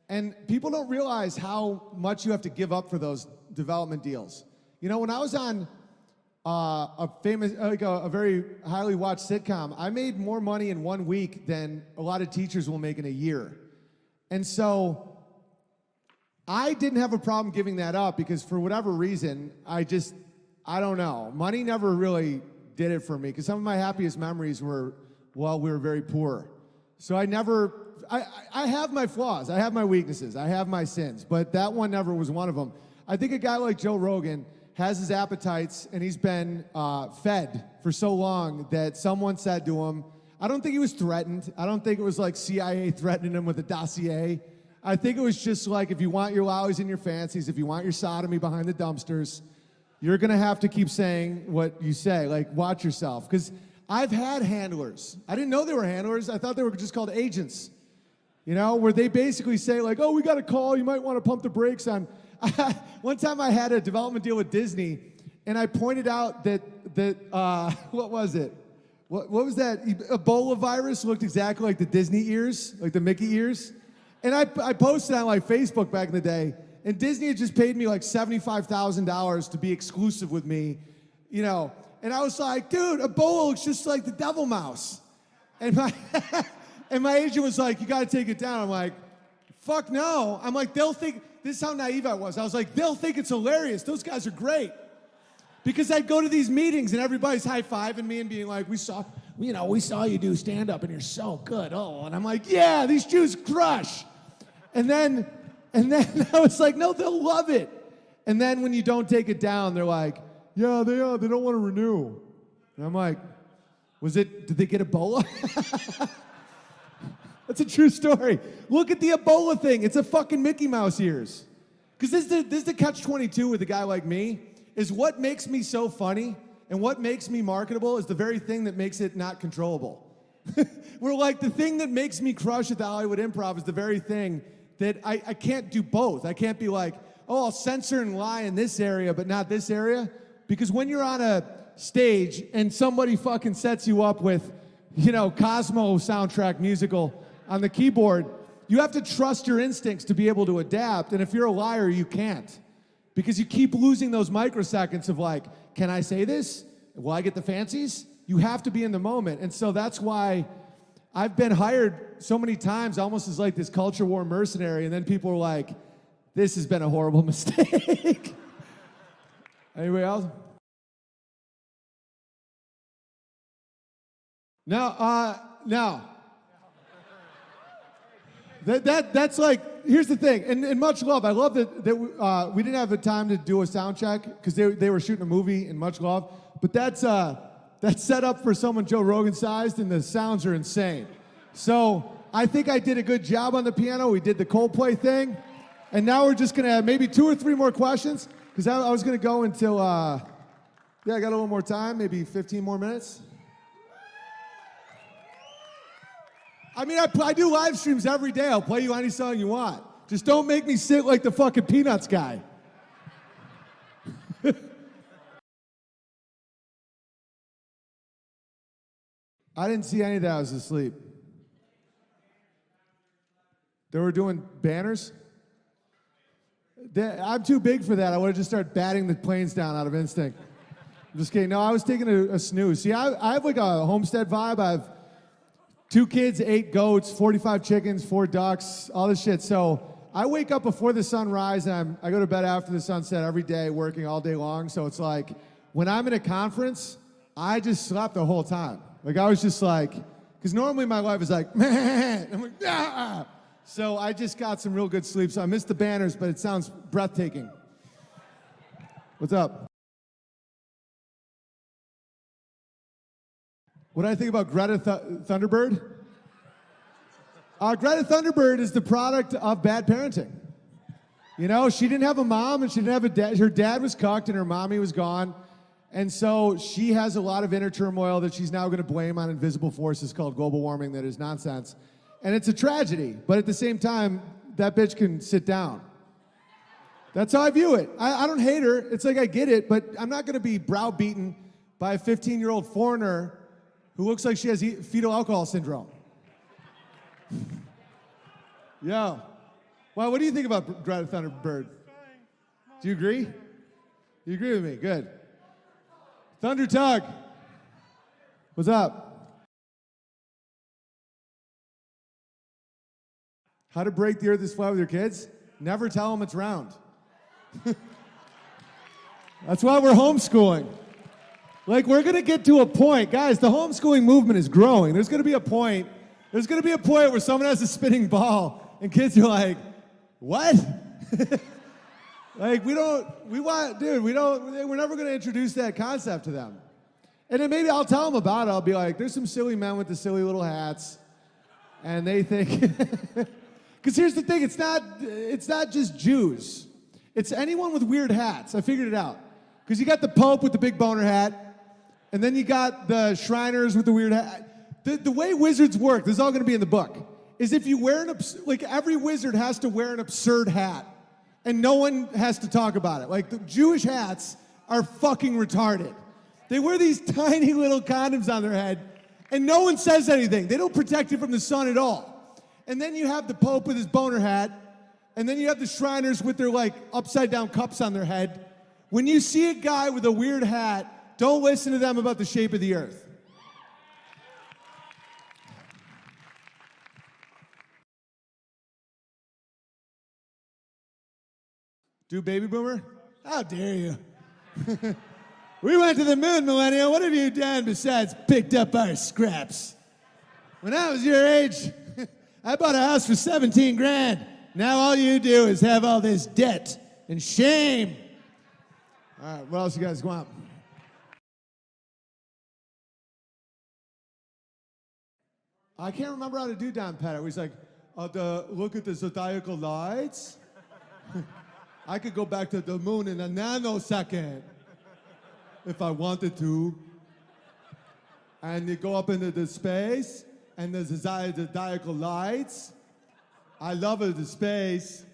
And people don't realize how much you have to give up for those development deals. You know, when I was on a famous, like a very highly watched sitcom, I made more money in 1 week than a lot of teachers will make in a year. And so I didn't have a problem giving that up because for whatever reason, I don't know. Money never really did it for me because some of my happiest memories were while we were very poor. So I have my flaws, I have my weaknesses, I have my sins, but that one never was one of them. I think a guy like Joe Rogan has his appetites and he's been fed for so long that someone said to him, I don't think he was threatened, I don't think it was like CIA threatening him with a dossier. I think it was just like if you want your lollies and your fancies, if you want your sodomy behind the dumpsters, you're gonna have to keep saying what you say, like watch yourself. Because I've had handlers. I didn't know they were handlers, I thought they were just called agents. You know, where they basically say like, oh, we got a call, you might want to pump the brakes on. One time I had a development deal with Disney, and I pointed out that what was it? What was that? Ebola virus looked exactly like the Disney ears, like the Mickey ears. And I posted on like Facebook back in the day, and Disney had just paid me like $75,000 to be exclusive with me, you know. And I was like, dude, Ebola looks just like the devil mouse. And my agent was like, you gotta take it down. I'm like, fuck no. I'm like, they'll think, this is how naive I was. I was like, they'll think it's hilarious. Those guys are great. Because I'd go to these meetings and everybody's high-fiving me and being like, we saw you do stand-up and you're so good. Oh, and I'm like, yeah, these Jews crush. And then I was like, no, they'll love it. And then when you don't take it down, they're like, yeah, they don't want to renew. And I'm like, did they get Ebola? That's a true story. Look at the Ebola thing. It's a fucking Mickey Mouse ears. Because this is the catch-22 with a guy like me, is what makes me so funny and what makes me marketable is the very thing that makes it not controllable. We're like, the thing that makes me crush at the Hollywood Improv is the very thing that I can't do both. I can't be like, oh, I'll censor and lie in this area, but not this area. Because when you're on a stage and somebody fucking sets you up with, you know, Cosmo soundtrack musical on the keyboard, you have to trust your instincts to be able to adapt. And if you're a liar, you can't. Because you keep losing those microseconds of like, can I say this? Will I get the fancies? You have to be in the moment. And so that's why I've been hired so many times almost as like this culture war mercenary, and then people are like, this has been a horrible mistake. Anybody else? No. That's like, here's the thing, and much love. I love that we didn't have the time to do a sound check because they were shooting a movie, and much love. But that's set up for someone Joe Rogan sized, and the sounds are insane. So I think I did a good job on the piano. We did the Coldplay thing. And now we're just going to have maybe 2 or 3 more questions, because I was going to go until, I got a little more time, maybe 15 more minutes. I mean, I do live streams every day. I'll play you any song you want. Just don't make me sit like the fucking Peanuts guy. I didn't see any of that. I was asleep. They were doing banners? I'm too big for that. I would have just started batting the planes down out of instinct. I'm just kidding. No, I was taking a snooze. See, I have like a homestead vibe. I have 2 kids, 8 goats, 45 chickens, 4 ducks, all this shit. So I wake up before the sunrise, and I go to bed after the sunset every day, working all day long. So it's like, when I'm in a conference, I just slept the whole time. Like, I was just like, because normally my life is like, man. I'm like, ah. So I just got some real good sleep. So I missed the banners, but it sounds breathtaking. What's up? What do I think about Greta Thunderbird? Greta Thunderbird is the product of bad parenting. You know, she didn't have a mom and she didn't have a dad. Her dad was cucked and her mommy was gone. And so she has a lot of inner turmoil that she's now going to blame on invisible forces called global warming that is nonsense. And it's a tragedy, but at the same time, that bitch can sit down. That's how I view it. I don't hate her. It's like I get it, but I'm not going to be browbeaten by a 15-year-old foreigner who looks like she has fetal alcohol syndrome. Yeah. Well, what do you think about Greta Thunderbird? Do you agree? You agree with me? Good. Thunder Tug. What's up? How to break the earth is flat with your kids? Never tell them it's round. That's why we're homeschooling. Like, we're going to get to a point. Guys, the homeschooling movement is growing. There's going to be a point where someone has a spinning ball and kids are like, what? Like, we're never going to introduce that concept to them. And then maybe I'll tell them about it. I'll be like, there's some silly men with the silly little hats. And they think, because here's the thing, it's not just Jews. It's anyone with weird hats. I figured it out. Because you got the Pope with the big boner hat, and then you got the Shriners with the weird hat. The way wizards work, this is all going to be in the book, is if you wear every wizard has to wear an absurd hat, and no one has to talk about it. Like, the Jewish hats are fucking retarded. They wear these tiny little condoms on their head, and no one says anything. They don't protect you from the sun at all. And then you have the Pope with his boner hat, and then you have the Shriners with their, like, upside-down cups on their head. When you see a guy with a weird hat, don't listen to them about the shape of the earth. Do baby boomer? How dare you? We went to the moon, millennial. What have you done besides picked up our scraps? When I was your age, I bought a house for 17 grand. Now all you do is have all this debt and shame. All right, what else you guys want? I can't remember how to do Don Pettit. He's like, look at the zodiacal lights. I could go back to the moon in a nanosecond if I wanted to. And you go up into the space, and there's the zodiacal lights. I love it, the space.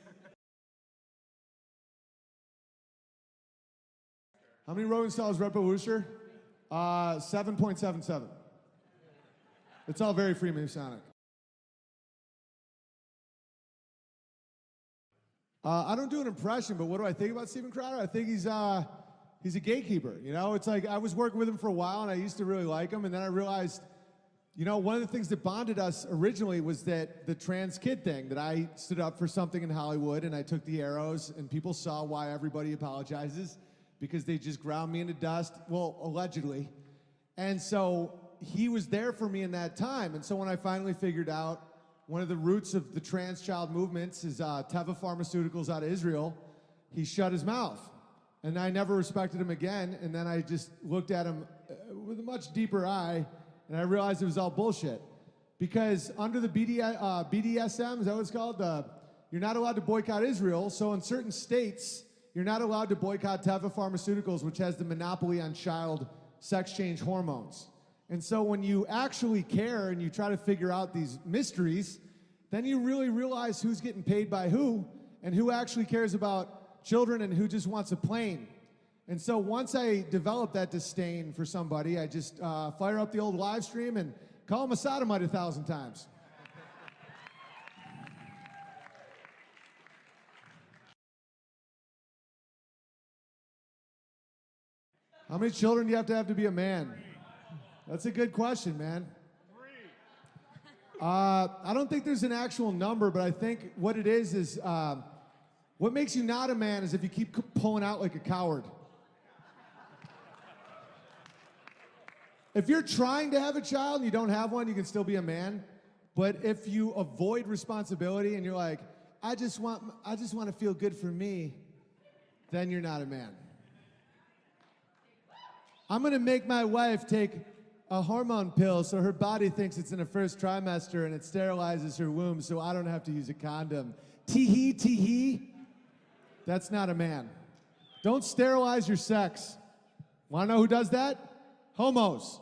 How many Rolling Stones Red Bull Rooster? 7.77. It's all very Freemasonic. I don't do an impression, but what do I think about Steven Crowder? I think he's a gatekeeper. You know, it's like I was working with him for a while, and I used to really like him, and then I realized, you know, one of the things that bonded us originally was that the trans kid thing, that I stood up for something in Hollywood, and I took the arrows, and people saw why everybody apologizes, because they just ground me into dust, well, allegedly. And so he was there for me in that time. And so when I finally figured out one of the roots of the trans child movements is Teva Pharmaceuticals out of Israel, he shut his mouth. And I never respected him again. And then I just looked at him with a much deeper eye, and I realized it was all bullshit. Because under the BDSM, is that what it's called? you're not allowed to boycott Israel. So in certain states, you're not allowed to boycott Teva Pharmaceuticals, which has the monopoly on child sex change hormones. And so when you actually care and you try to figure out these mysteries, then you really realize who's getting paid by who and who actually cares about children and who just wants a plane. And so once I develop that disdain for somebody, I just fire up the old live stream and call him a sodomite 1,000 times. How many children do you have to be a man? That's a good question, man. I don't think there's an actual number, but I think what it is what makes you not a man is if you keep pulling out like a coward. If you're trying to have a child and you don't have one, you can still be a man. But if you avoid responsibility and you're like, I just want to feel good for me, then you're not a man. I'm going to make my wife take a hormone pill so her body thinks it's in her first trimester and it sterilizes her womb so I don't have to use a condom. Tee-hee, tee-hee. That's not a man. Don't sterilize your sex. Want to know who does that? Homos.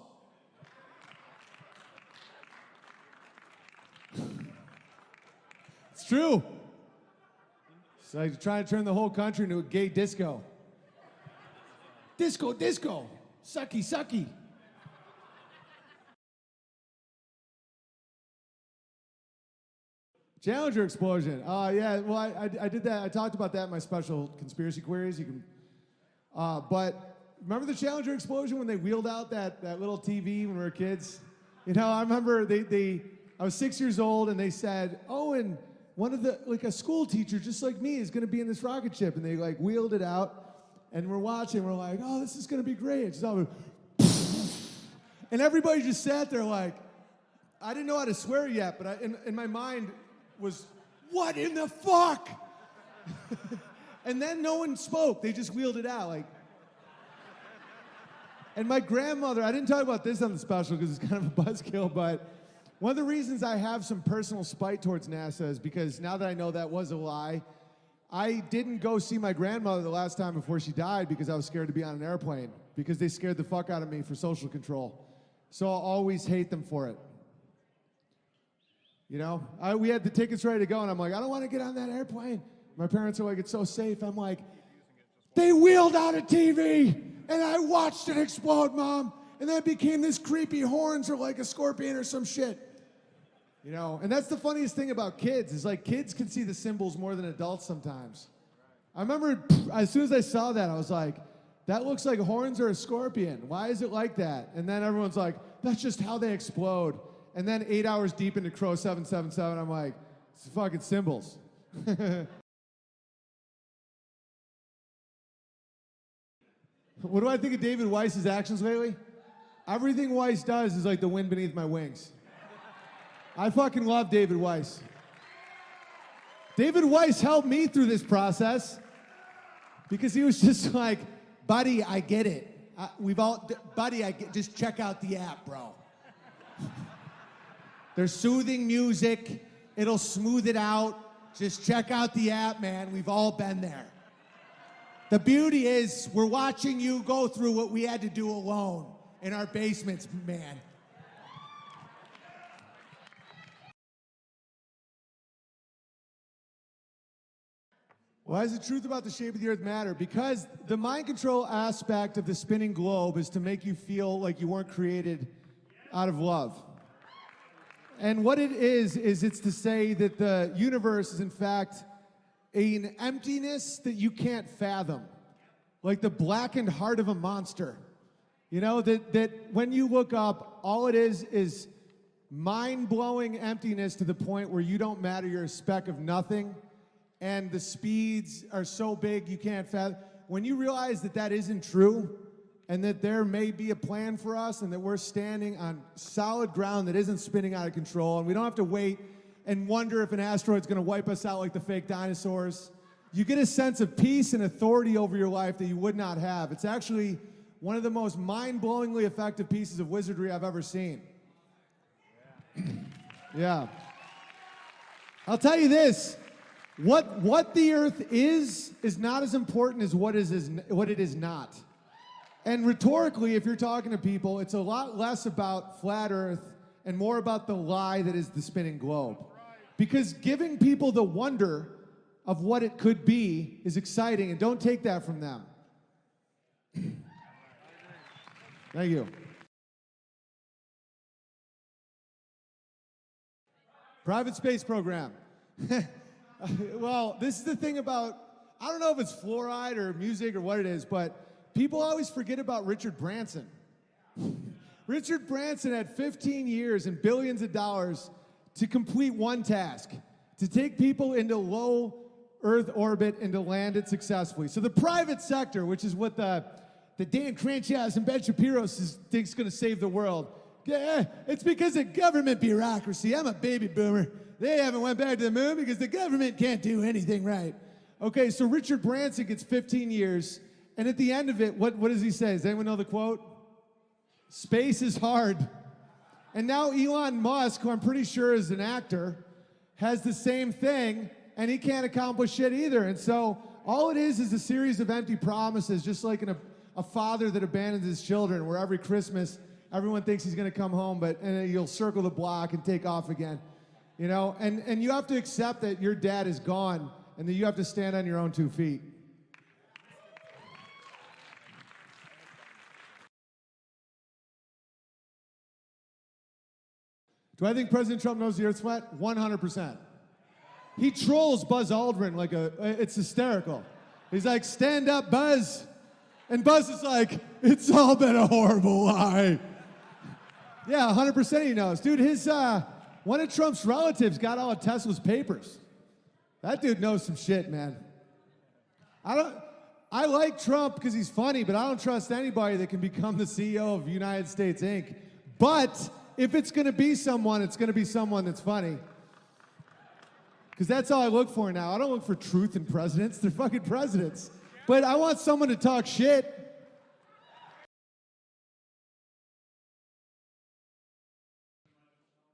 It's true. So you're trying to turn the whole country into a gay disco. Disco, disco. Sucky, sucky. Challenger explosion. Yeah, well, I did that. I talked about that in my special Conspiracy Queries. You can, but remember the Challenger explosion when they wheeled out that little TV when we were kids? You know, I remember I was 6 years old and they said, Owen, a school teacher just like me is gonna be in this rocket ship. And they like wheeled it out and we're watching, we're like, oh, this is gonna be great. It's all, and everybody just sat there like, I didn't know how to swear yet, but in my mind was, what in the fuck? And then no one spoke. They just wheeled it out like. And my grandmother, I didn't talk about this on the special because it's kind of a buzzkill, but one of the reasons I have some personal spite towards NASA is because now that I know that was a lie, I didn't go see my grandmother the last time before she died because I was scared to be on an airplane because they scared the fuck out of me for social control. So I'll always hate them for it. You know, we had the tickets ready to go and I'm like, I don't want to get on that airplane. My parents are like, it's so safe. I'm like, they wheeled out a TV and I watched it explode, Mom. And then it became this creepy horns or like a scorpion or some shit. You know, and that's the funniest thing about kids is like kids can see the symbols more than adults sometimes. I remember as soon as I saw that, I was like, that looks like horns or a scorpion. Why is it like that? And then everyone's like, that's just how they explode. And then 8 hours deep into Crow 777, I'm like, it's fucking symbols. What do I think of David Weiss's actions lately? Everything Weiss does is like the wind beneath my wings. I fucking love David Weiss. David Weiss helped me through this process because he was just like, buddy, I get it. Just check out the app, bro. There's soothing music. It'll smooth it out. Just check out the app, man. We've all been there. The beauty is we're watching you go through what we had to do alone in our basements, man. Why does the truth about the shape of the earth matter? Because the mind control aspect of the spinning globe is to make you feel like you weren't created out of love. And what it is it's to say that the universe is in fact an emptiness that you can't fathom. Like the blackened heart of a monster. You know, that when you look up, all it is mind-blowing emptiness to the point where you don't matter, you're a speck of nothing. And the speeds are so big you can't fathom. When you realize that that isn't true, and that there may be a plan for us, and that we're standing on solid ground that isn't spinning out of control, and we don't have to wait and wonder if an asteroid's gonna wipe us out like the fake dinosaurs, you get a sense of peace and authority over your life that you would not have. It's actually one of the most mind-blowingly effective pieces of wizardry I've ever seen. Yeah. I'll tell you this. What the Earth is not as important as what it is not. And rhetorically, if you're talking to people, it's a lot less about flat Earth and more about the lie that is the spinning globe. Because giving people the wonder of what it could be is exciting, and don't take that from them. Thank you. Private space program. Well, this is the thing about, I don't know if it's fluoride or music or what it is, but people always forget about Richard Branson. Richard Branson had 15 years and billions of dollars to complete one task, to take people into low Earth orbit and to land it successfully. So the private sector, which is what the Dan Crenshaws and Ben Shapiro thinks is going to save the world. Yeah, it's because of government bureaucracy. I'm a baby boomer. They haven't went back to the moon because the government can't do anything right. Okay, so Richard Branson gets 15 years, and at the end of it, what does he say? Does anyone know the quote? Space is hard. And now Elon Musk, who I'm pretty sure is an actor, has the same thing, and he can't accomplish shit either. And so all it is a series of empty promises, just like a father that abandons his children, where every Christmas everyone thinks he's going to come home, but you'll circle the block and take off again. You know, and you have to accept that your dad is gone and that you have to stand on your own 2 feet. Do I think President Trump knows the Earth's flat? 100%. He trolls Buzz Aldrin like it's hysterical. He's like, stand up, Buzz. And Buzz is like, it's all been a horrible lie. Yeah, 100% he knows. Dude, one of Trump's relatives got all of Tesla's papers. That dude knows some shit, man. I like Trump because he's funny, but I don't trust anybody that can become the CEO of United States, Inc. But if it's going to be someone, it's going to be someone that's funny. Because that's all I look for now. I don't look for truth in presidents. They're fucking presidents. But I want someone to talk shit.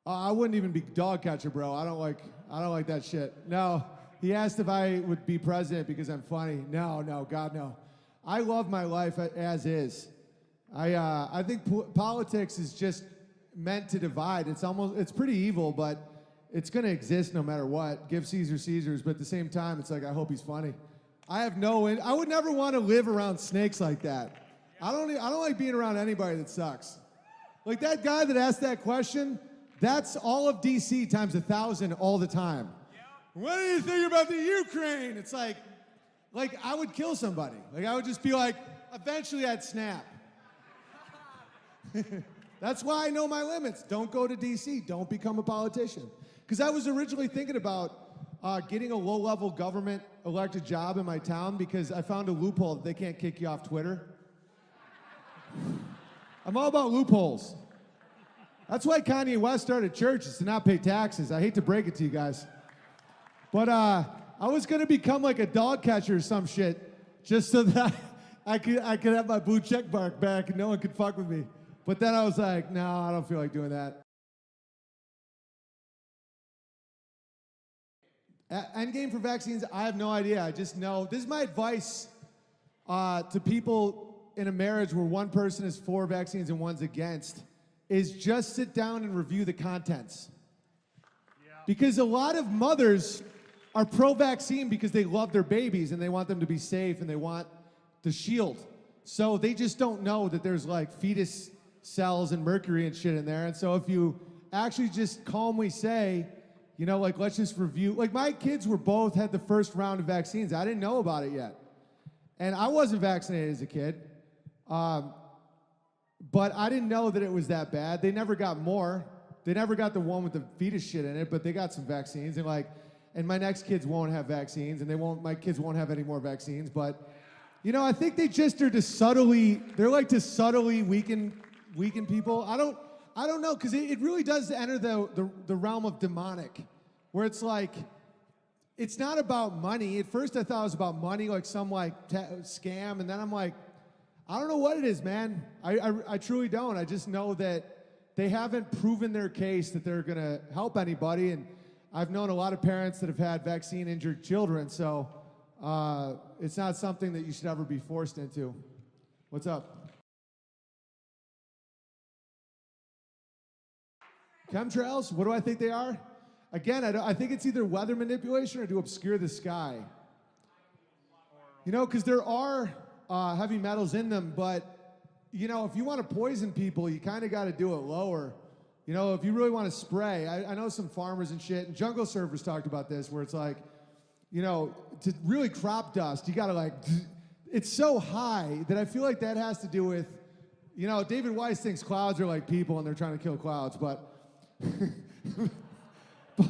I wouldn't even be dog catcher, bro. I don't like that shit. No, he asked if I would be president because I'm funny. No, God, no. I love my life as is. I think politics is just meant to divide. It's pretty evil, but it's going to exist no matter what. Give Caesar Caesar's, but at the same time, it's like I hope he's funny. I would never want to live around snakes like that. I don't like being around anybody that sucks. Like that guy that asked that question. That's all of DC times 1,000 all the time. What do you think about the Ukraine? It's like I would kill somebody. Like I would just be like, eventually I'd snap. That's why I know my limits. Don't go to DC. Don't become a politician. Because I was originally thinking about getting a low-level government elected job in my town because I found a loophole that they can't kick you off Twitter. I'm all about loopholes. That's why Kanye West started churches, to not pay taxes. I hate to break it to you guys. But I was going to become like a dog catcher or some shit just so that I could have my blue check mark back and no one could fuck with me. But then I was like, no, I don't feel like doing that. Endgame for vaccines, I have no idea. I just know. This is my advice to people in a marriage where one person is for vaccines and one's against, is just sit down and review the contents. Yeah. Because a lot of mothers are pro-vaccine because they love their babies and they want them to be safe and they want the shield. So they just don't know that there's like fetus cells and mercury and shit in there. And so if you actually just calmly say, you know, like, let's just review. Like, my kids had the first round of vaccines. I didn't know about it yet. And I wasn't vaccinated as a kid. But I didn't know that it was that bad. They never got more. They never got the one with the fetus shit in it, but they got some vaccines. And my next kids won't have vaccines, and my kids won't have any more vaccines. But, you know, I think they just are to subtly weaken people. I don't know, because it really does enter the realm of demonic, where it's like, it's not about money. At first I thought it was about money, like some scam, and then I'm like, I don't know what it is, man. I truly don't. I just know that they haven't proven their case that they're going to help anybody. I've known a lot of parents that have had vaccine-injured children, so it's not something that you should ever be forced into. What's up? Chemtrails, what do I think they are? Again, I think it's either weather manipulation or to obscure the sky. You know, because there are heavy metals in them, but, you know, if you want to poison people, you kind of got to do it lower. You know, if you really want to spray, I know some farmers and shit, and Jungle Surfers talked about this, where it's like, you know, to really crop dust, you got to like, it's so high that I feel like that has to do with, you know, David Weiss thinks clouds are like people and they're trying to kill clouds, but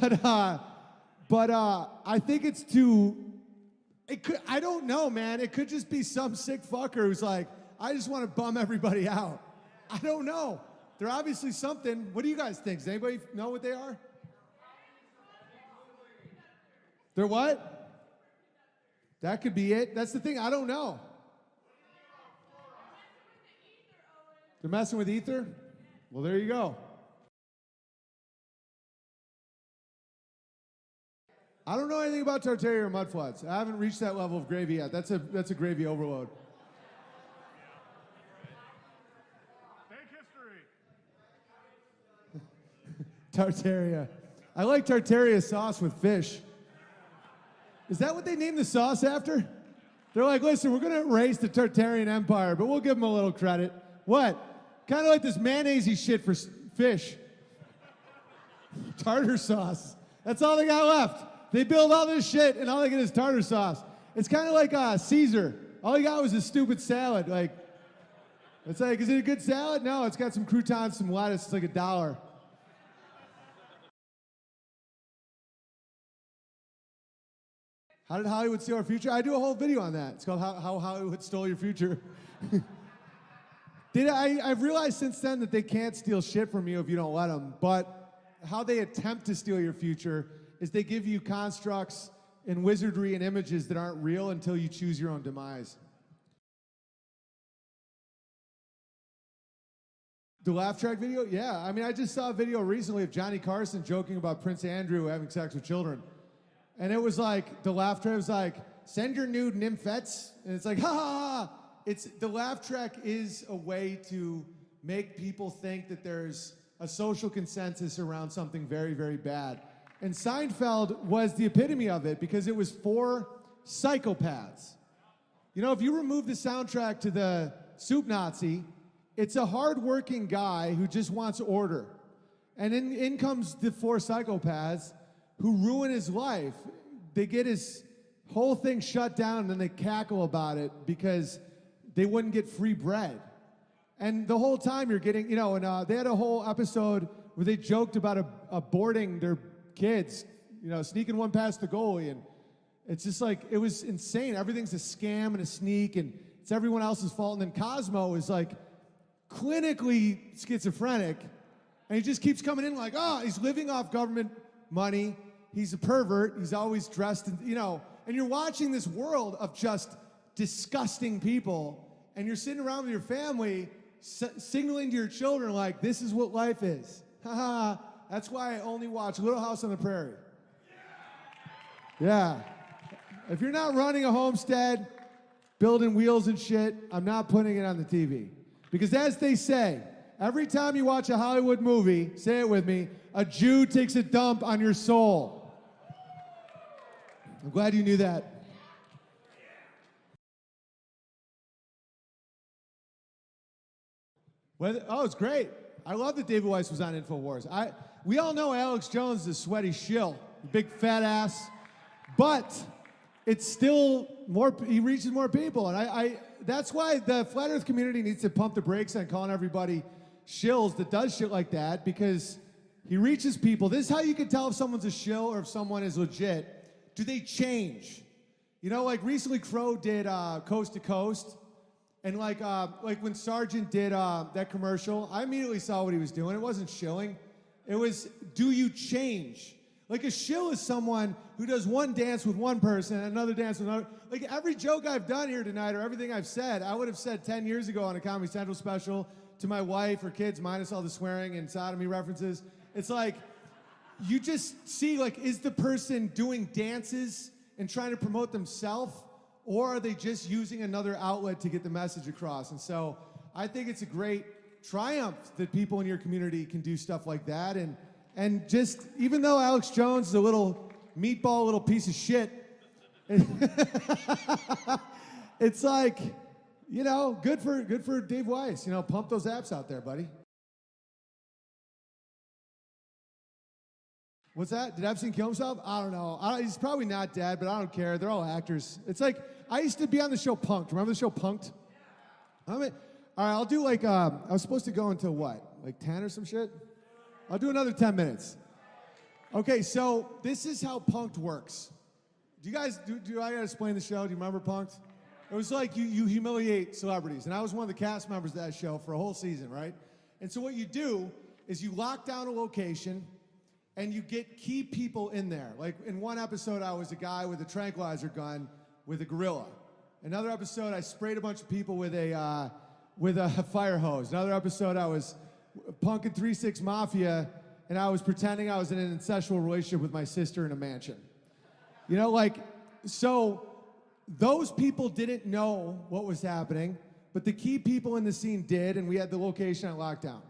I think it's too. I don't know, man. It could just be some sick fucker who's like, I just want to bum everybody out. I don't know. They're obviously something. What do you guys think? Does anybody know what they are? They're what? That could be it. That's the thing. I don't know. They're messing with ether? Well, there you go. I don't know anything about Tartaria or mudfloods. I haven't reached that level of gravy yet. That's a gravy overload. Tartaria. I like Tartaria sauce with fish. Is that what they named the sauce after? They're like, listen, we're going to erase the Tartarian Empire, but we'll give them a little credit. What? Kind of like this mayonnaise-y shit for fish. Tartar sauce. That's all they got left. They build all this shit, and all they get is tartar sauce. It's kind of like Caesar. All he got was a stupid salad. Like, it's like, is it a good salad? No, it's got some croutons, some lettuce. It's like $1. How did Hollywood steal our future? I do a whole video on that. It's called How Hollywood Stole Your Future. I've realized since then that they can't steal shit from you if you don't let them, but how they attempt to steal your future is they give you constructs and wizardry and images that aren't real until you choose your own demise. The laugh track video? Yeah, I mean, I just saw a video recently of Johnny Carson joking about Prince Andrew having sex with children. And it was like, the laugh track was like, send your nude nymphets. And it's like, ha ha ha. The laugh track is a way to make people think that there's a social consensus around something very, very bad. And Seinfeld was the epitome of it because it was for psychopaths. You know, if you remove the soundtrack to the Soup Nazi, it's a hardworking guy who just wants order. And in comes the 4 psychopaths who ruin his life. They get his whole thing shut down and then they cackle about it because they wouldn't get free bread. And the whole time you're getting, you know, and they had a whole episode where they joked about aborting their kids, you know, sneaking one past the goalie. And it's just like, it was insane. Everything's a scam and a sneak and it's everyone else's fault. And then Cosmo is like clinically schizophrenic and he just keeps coming in like, oh, he's living off government money. He's a pervert. He's always dressed in, you know, and you're watching this world of just disgusting people and you're sitting around with your family signaling to your children like, this is what life is. Ha ha. That's why I only watch Little House on the Prairie. Yeah. If you're not running a homestead, building wheels and shit, I'm not putting it on the TV. Because as they say, every time you watch a Hollywood movie, say it with me, a Jew takes a dump on your soul. I'm glad you knew that. Oh, it's great. I love that David Weiss was on InfoWars. We all know Alex Jones is a sweaty shill, big fat ass, but it's still more, he reaches more people. And that's why the flat earth community needs to pump the brakes on calling everybody shills that does shit like that, because he reaches people. This is how you can tell if someone's a shill or if someone is legit. Do they change? You know, like recently Crow did Coast to Coast. And like when Sargent did that commercial, I immediately saw what he was doing. It wasn't shilling. It was, do you change? Like a shill is someone who does one dance with one person and another dance with another. Like every joke I've done here tonight or everything I've said, I would have said 10 years ago on a Comedy Central special to my wife or kids, minus all the swearing and sodomy references. It's like, you just see, like, is the person doing dances and trying to promote themselves, or are they just using another outlet to get the message across? And so I think it's a great triumph that people in your community can do stuff like that. And just, even though Alex Jones is a little meatball, little piece of shit, it's like, you know, good for Dave Weiss. You know, pump those apps out there, buddy. What's that? Did Epstein kill himself? I don't know. He's probably not dead, but I don't care. They're all actors. It's like, I used to be on the show Punked. Remember the show Punked? All right, I'll do like, I was supposed to go until what? Like 10 or some shit? I'll do another 10 minutes. Okay, so this is how Punked works. Do you guys, do I gotta explain the show? Do you remember Punked? It was like you humiliate celebrities. And I was one of the cast members of that show for a whole season, right? And so what you do is you lock down a location and you get key people in there. Like in one episode, I was a guy with a tranquilizer gun with a gorilla. Another episode, I sprayed a bunch of people with a fire hose. Another episode, I was punking 3-6 Mafia, and I was pretending I was in an incestual relationship with my sister in a mansion. You know, like, so those people didn't know what was happening, but the key people in the scene did, and we had the location on lockdown.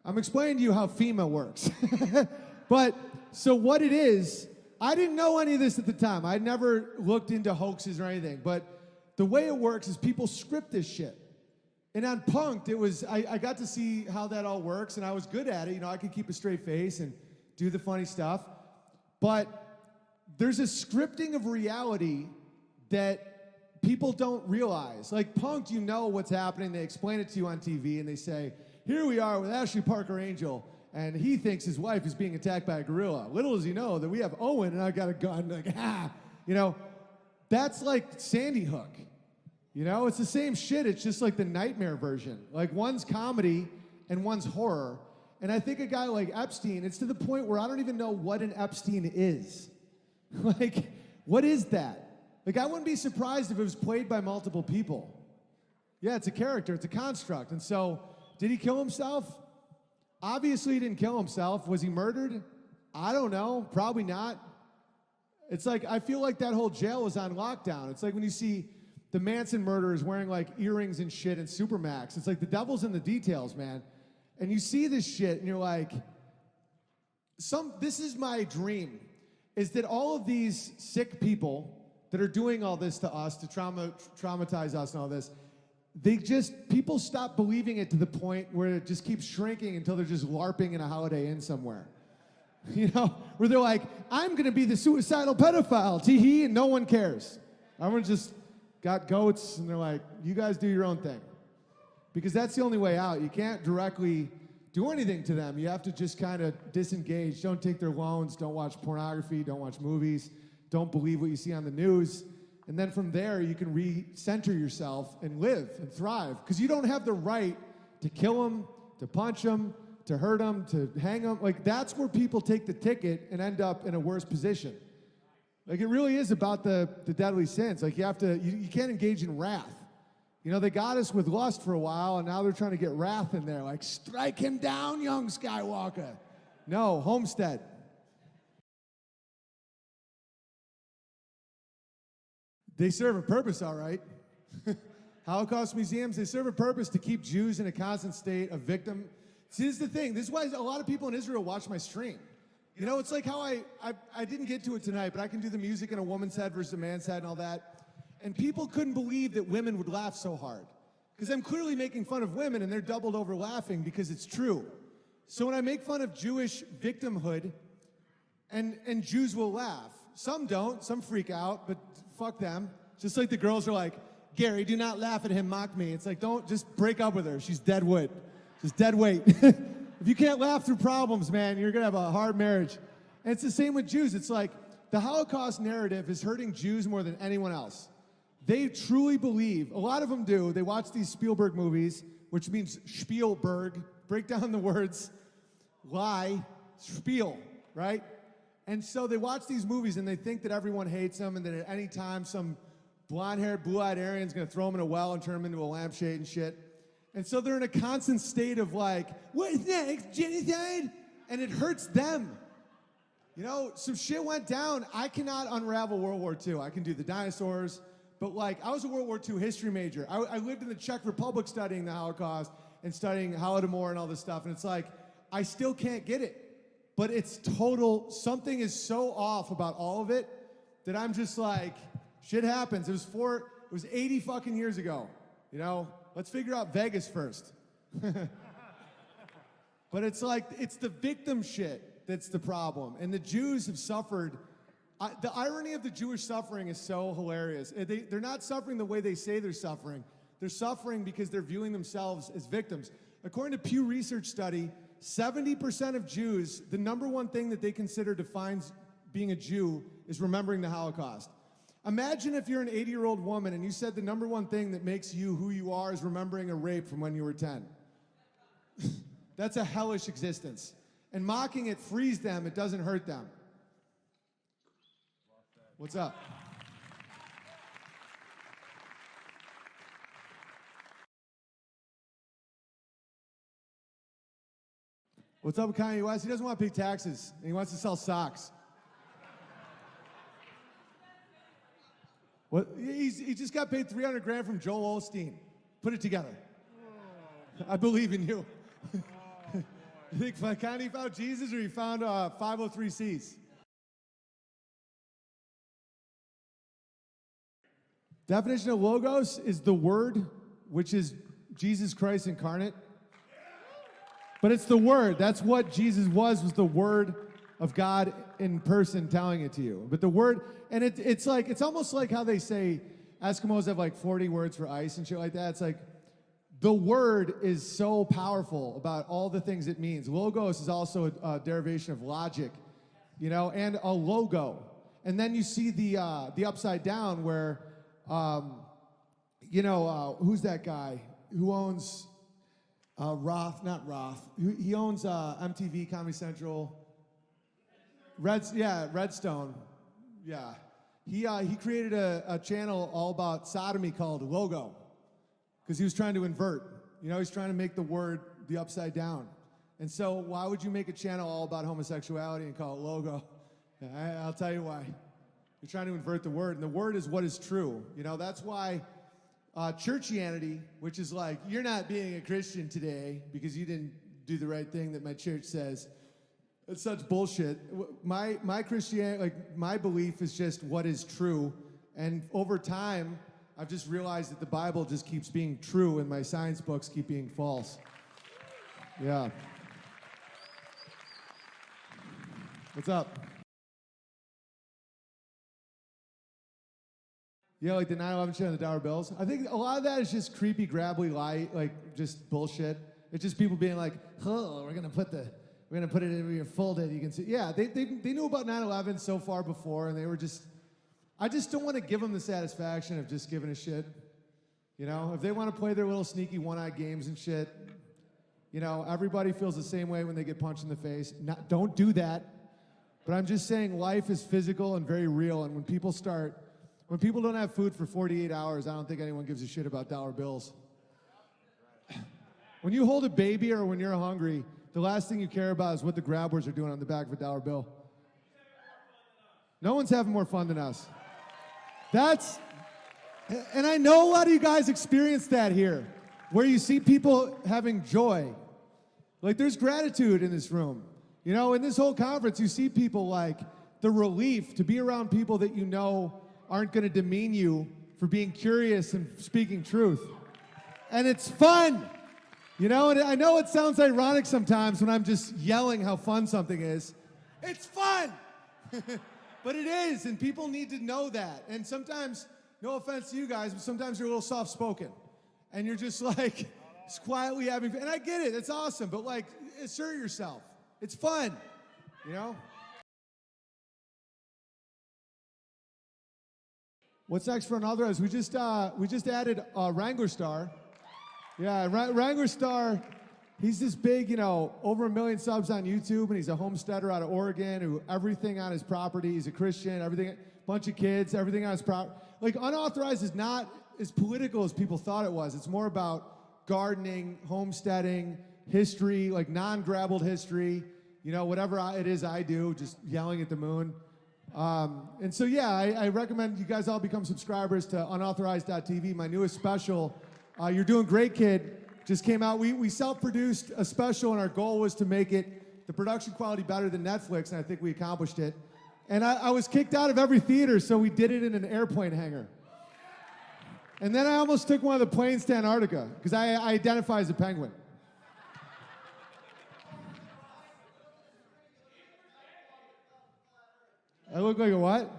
I'm explaining to you how FEMA works. But, so what it is, I didn't know any of this at the time. I'd never looked into hoaxes or anything, but the way it works is people script this shit. And on Punked, it was, I got to see how that all works, and I was good at it. You know, I could keep a straight face and do the funny stuff. But there's a scripting of reality that people don't realize. Like Punked, you know what's happening. They explain it to you on TV, and they say, here we are with Ashley Parker Angel, and he thinks his wife is being attacked by a gorilla. Little does he know that we have Owen, and I got a gun. Like, ha! You know, that's like Sandy Hook. You know, it's the same shit. It's just like the nightmare version. Like one's comedy and one's horror. And I think a guy like Epstein, it's to the point where I don't even know what an Epstein is. Like, what is that? Like, I wouldn't be surprised if it was played by multiple people. Yeah, it's a character. It's a construct. And so, did he kill himself? Obviously, he didn't kill himself. Was he murdered? I don't know. Probably not. It's like, I feel like that whole jail was on lockdown. It's like when you see the Manson murderers wearing like earrings and shit and Supermax. It's like the devil's in the details, man. And you see this shit and you're like, this is my dream, is that all of these sick people that are doing all this to us, to traumatize us and all this, people stop believing it to the point where it just keeps shrinking until they're just LARPing in a Holiday Inn somewhere. You know, where they're like, I'm gonna be the suicidal pedophile, tee-hee, and no one cares. Everyone just got goats, and they're like, you guys do your own thing. Because that's the only way out. You can't directly do anything to them. You have to just kind of disengage. Don't take their loans, don't watch pornography, don't watch movies, don't believe what you see on the news. And then from there, you can recenter yourself and live and thrive. Because you don't have the right to kill them, to punch them, to hurt them, to hang them. Like, that's where people take the ticket and end up in a worse position. Like, it really is about the deadly sins. Like, you can't engage in wrath. You know, they got us with lust for a while, and now they're trying to get wrath in there. Like, strike him down, young Skywalker. No, Homestead. They serve a purpose, all right. Holocaust museums, they serve a purpose to keep Jews in a constant state of victim. See, this is the thing. This is why a lot of people in Israel watch my stream. You know, it's like how I didn't get to it tonight, but I can do the music in a woman's head versus a man's head and all that. And people couldn't believe that women would laugh so hard. Because I'm clearly making fun of women, and they're doubled over laughing because it's true. So when I make fun of Jewish victimhood, and Jews will laugh. Some don't, some freak out, but fuck them. Just like the girls are like, Gary, do not laugh at him, mock me. It's like, don't, just break up with her. She's dead wood. Just dead weight. If you can't laugh through problems, man, you're gonna have a hard marriage. And it's the same with Jews. It's like, the Holocaust narrative is hurting Jews more than anyone else. They truly believe, a lot of them do, they watch these Spielberg movies, which means Spielberg, break down the words, lie, spiel, right? And so they watch these movies and they think that everyone hates them, and that at any time some blonde-haired, blue-eyed Aryan's gonna throw them in a well and turn them into a lampshade and shit. And so they're in a constant state of like, what is next, genocide? And it hurts them. You know, some shit went down. I cannot unravel World War II. I can do the dinosaurs, but like, I was a World War II history major. I lived in the Czech Republic studying the Holocaust and studying Holodomor and all this stuff, and it's like, I still can't get it. But it's total, something is so off about all of it that I'm just like, shit happens. It was 80 fucking years ago, you know? Let's figure out Vegas first. But it's like, it's the victim shit that's the problem. And the Jews have suffered. The irony of the Jewish suffering is so hilarious. They're not suffering the way they say they're suffering. They're suffering because they're viewing themselves as victims. According to Pew Research study, 70% of Jews, the number one thing that they consider defines being a Jew is remembering the Holocaust. Imagine if you're an 80-year-old woman and you said the number one thing that makes you who you are is remembering a rape from when you were 10. That's a hellish existence. And mocking it frees them, it doesn't hurt them. What's up? What's up with Kanye West? He doesn't want to pay taxes, and he wants to sell socks. What? He just got paid $300 grand from Joel Osteen. Put it together. I believe in you. You think Kanye found Jesus, or he found 503Cs? Definition of logos is the word, which is Jesus Christ incarnate. But it's the word. That's what Jesus was the word of God in person telling it to you. But the word, and it's almost like how they say Eskimos have like 40 words for ice and shit like that. It's like the word is so powerful about all the things it means. Logos is also a derivation of logic, you know, and a logo. And then you see the upside down where, who's that guy who owns He owns MTV, Comedy Central. Redstone. Yeah. He created a channel all about sodomy called Logo, because he was trying to invert. You know, he's trying to make the word the upside down. And so why would you make a channel all about homosexuality and call it Logo? I'll tell you why. You're trying to invert the word, and the word is what is true. You know, that's why churchianity, which is like, you're not being a Christian today because you didn't do the right thing that my church says. It's such bullshit. My Christianity, like, my belief is just what is true. And over time, I've just realized that the Bible just keeps being true and my science books keep being false. Yeah. What's up? Yeah, like the 9/11 shit on the dollar bills. I think a lot of that is just creepy, grabbly lie, like just bullshit. It's just people being like, "Oh, we're gonna put it in your folded." You can see. Yeah, they knew about 9/11 so far before, and they were just. I just don't want to give them the satisfaction of just giving a shit. You know, if they want to play their little sneaky one-eyed games and shit, you know, everybody feels the same way when they get punched in the face. Don't do that. But I'm just saying, life is physical and very real, and when people don't have food for 48 hours, I don't think anyone gives a shit about dollar bills. When you hold a baby or when you're hungry, the last thing you care about is what the grabbers are doing on the back of a dollar bill. No one's having more fun than us. And I know a lot of you guys experience that here, where you see people having joy. Like, there's gratitude in this room. You know, in this whole conference, you see people like the relief to be around people that you know aren't going to demean you for being curious and speaking truth. And it's fun. You know, and I know it sounds ironic sometimes when I'm just yelling how fun something is. It's fun! But it is, and people need to know that. And sometimes, no offense to you guys, but sometimes you're a little soft-spoken. And you're just like, just quietly having fun. And I get it, it's awesome, but like, assert yourself. It's fun, you know? What's next for another is we just added Wrangler Star. Yeah, Wrangler Star, he's this big, you know, over 1 million subs on YouTube, and he's a homesteader out of Oregon who everything on his property, he's a Christian, everything, bunch of kids, everything on his property. Like, unauthorized is not as political as people thought it was. It's more about gardening, homesteading, history, like non-grabbled history. whatever it is I do, just yelling at the moon. And so, yeah, I recommend you guys all become subscribers to unauthorized.tv, my newest special. You're Doing Great, Kid, just came out. We self-produced a special, and our goal was to make the production quality better than Netflix, and I think we accomplished it. And I was kicked out of every theater, so we did it in an airplane hangar. And then I almost took one of the planes to Antarctica, because I identify as a penguin. I look like a what?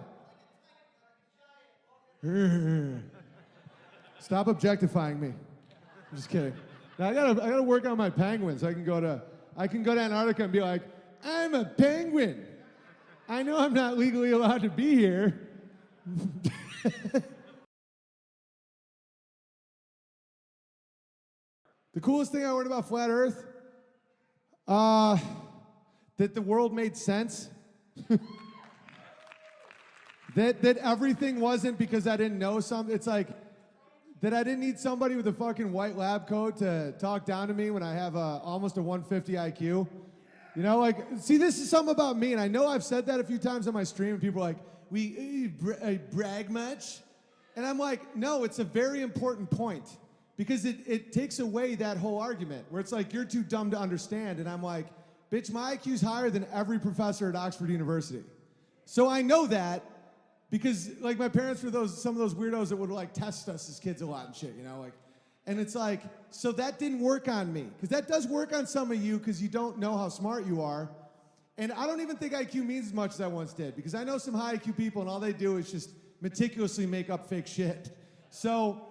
Stop objectifying me. I'm just kidding. Now, I gotta work on my penguins. I can go to Antarctica and be like, I'm a penguin. I know I'm not legally allowed to be here. The coolest thing I learned about Flat Earth, that the world made sense. That everything wasn't because I didn't know something. It's like that I didn't need somebody with a fucking white lab coat to talk down to me when I have almost a 150 IQ. See, this is something about me, and I know I've said that a few times on my stream, and people are like, we brag much? And I'm like, no, it's a very important point, because it takes away that whole argument, where it's like, you're too dumb to understand, and I'm like, bitch, my IQ's higher than every professor at Oxford University. So I know that, because like my parents were some of those weirdos that would like test us as kids a lot and shit, and it's like, so that didn't work on me, because that does work on some of you because you don't know how smart you are. And I don't even think IQ means as much as I once did, because I know some high IQ people and all they do is just meticulously make up fake shit. So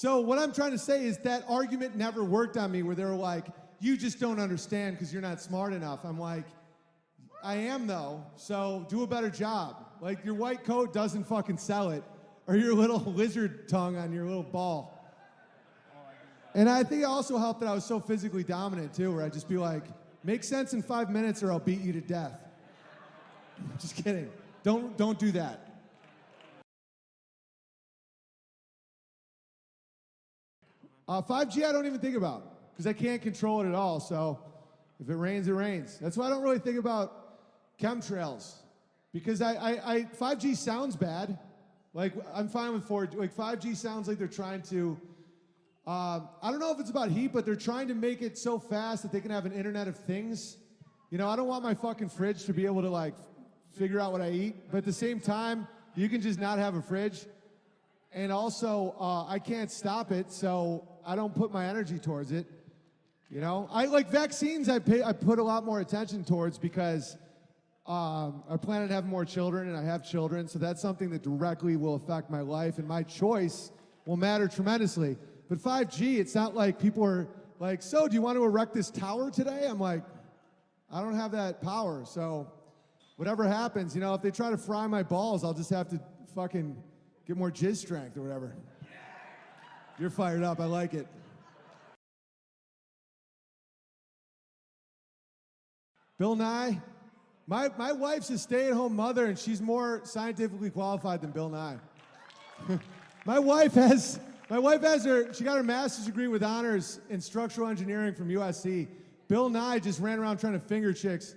what I'm trying to say is that argument never worked on me, where they were like, you just don't understand because you're not smart enough. I'm like, I am though, so do a better job. Like, your white coat doesn't fucking sell it, or your little lizard tongue on your little ball. And I think it also helped that I was so physically dominant too, where I'd just be like, make sense in 5 minutes or I'll beat you to death. Just kidding. Don't do that. 5G I don't even think about, because I can't control it at all, so if it rains, it rains. That's why I don't really think about chemtrails, because 5G sounds bad. Like, I'm fine with 4G. Like, 5G sounds like they're trying to, I don't know if it's about heat, but they're trying to make it so fast that they can have an Internet of Things. I don't want my fucking fridge to be able to, like, figure out what I eat, but at the same time, you can just not have a fridge. And also, I can't stop it, so I don't put my energy towards it. I like vaccines. I put a lot more attention towards, because I plan on having more children, and I have children, so that's something that directly will affect my life, and my choice will matter tremendously. But 5G, it's not like people are like, so do you want to erect this tower today? I'm like, I don't have that power, so whatever happens, if they try to fry my balls, I'll just have to fucking get more jizz strength or whatever. You're fired up, I like it. Bill Nye, my wife's a stay-at-home mother, and she's more scientifically qualified than Bill Nye. My wife she got her master's degree with honors in structural engineering from USC. Bill Nye just ran around trying to finger chicks.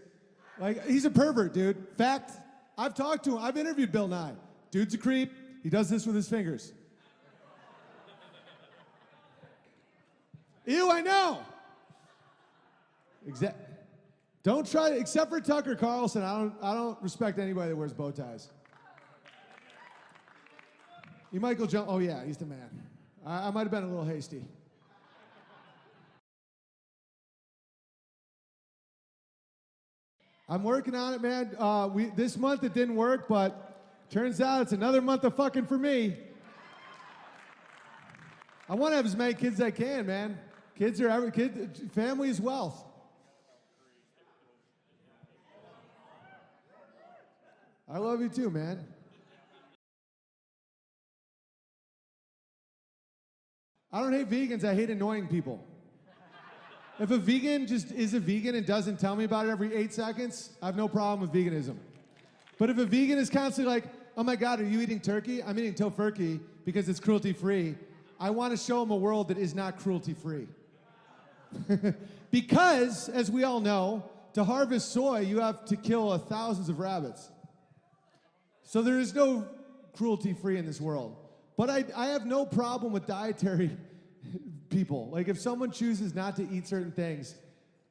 Like, he's a pervert, dude. Fact, I've talked to him. I've interviewed Bill Nye. Dude's a creep. He does this with his fingers. Ew, I know. Don't try to, except for Tucker Carlson, I don't respect anybody that wears bow ties. You Michael Jones, oh yeah, he's the man. I might have been a little hasty. I'm working on it, man. This month it didn't work, but turns out it's another month of fucking for me. I want to have as many kids as I can, man. Family is wealth. I love you too, man. I don't hate vegans, I hate annoying people. If a vegan just is a vegan and doesn't tell me about it every 8 seconds, I have no problem with veganism. But if a vegan is constantly like, oh my God, are you eating turkey? I'm eating tofurkey because it's cruelty-free. I want to show them a world that is not cruelty-free. Because, as we all know, to harvest soy, you have to kill thousands of rabbits. So there is no cruelty-free in this world. But I have no problem with dietary people. Like, if someone chooses not to eat certain things,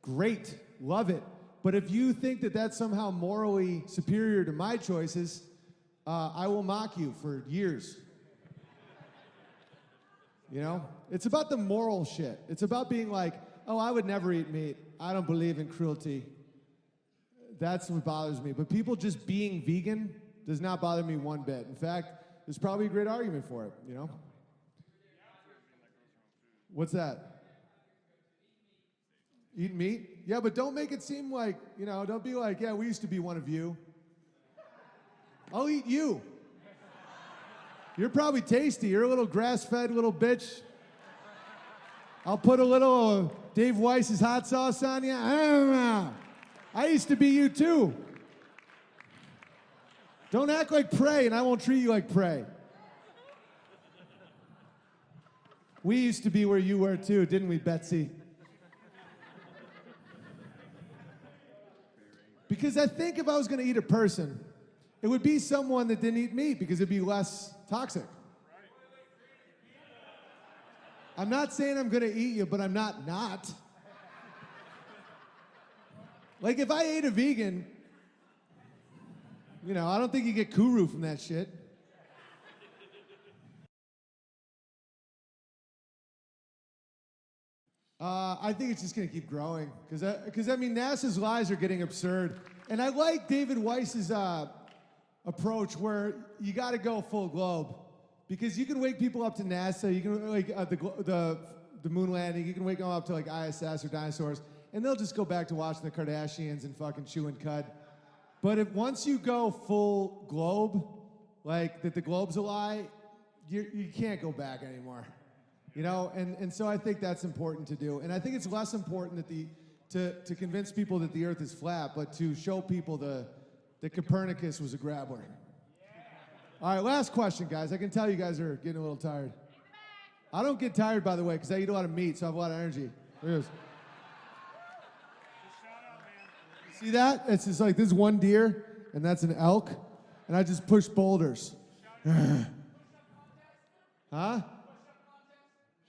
great, love it. But if you think that that's somehow morally superior to my choices, I will mock you for years. You know? It's about the moral shit. It's about being like, oh, I would never eat meat. I don't believe in cruelty. That's what bothers me. But people just being vegan does not bother me one bit. In fact, there's probably a great argument for it, you know? What's that? Eat meat? Yeah, but don't make it seem like, you know, don't be like, yeah, we used to be one of you. I'll eat you. You're probably tasty. You're a little grass-fed little bitch. I'll put a little Dave Weiss's hot sauce on you. I don't know. I used to be you too. Don't act like prey and I won't treat you like prey. We used to be where you were too, didn't we, Betsy? Because I think if I was going to eat a person, it would be someone that didn't eat meat because it'd be less toxic. I'm not saying I'm going to eat you, but I'm not. Like, if I ate a vegan, you know, I don't think you get kuru from that shit. I think it's just going to keep growing because I mean, NASA's lies are getting absurd. And I like David Weiss's approach where you got to go full globe because you can wake people up to NASA, you can like the moon landing, you can wake them up to like ISS or dinosaurs, and they'll just go back to watching the Kardashians and fucking chewing cud. But if once you go full globe, like that the globe's a lie, you can't go back anymore. You know, and so I think that's important to do. And I think it's less important that to convince people that the earth is flat, but to show people that Copernicus was a grabbler. All right, last question, guys. I can tell you guys are getting a little tired. I don't get tired, by the way, because I eat a lot of meat, so I have a lot of energy. There it is. See that? It's just like, this is one deer, and that's an elk, and I just push boulders. Huh?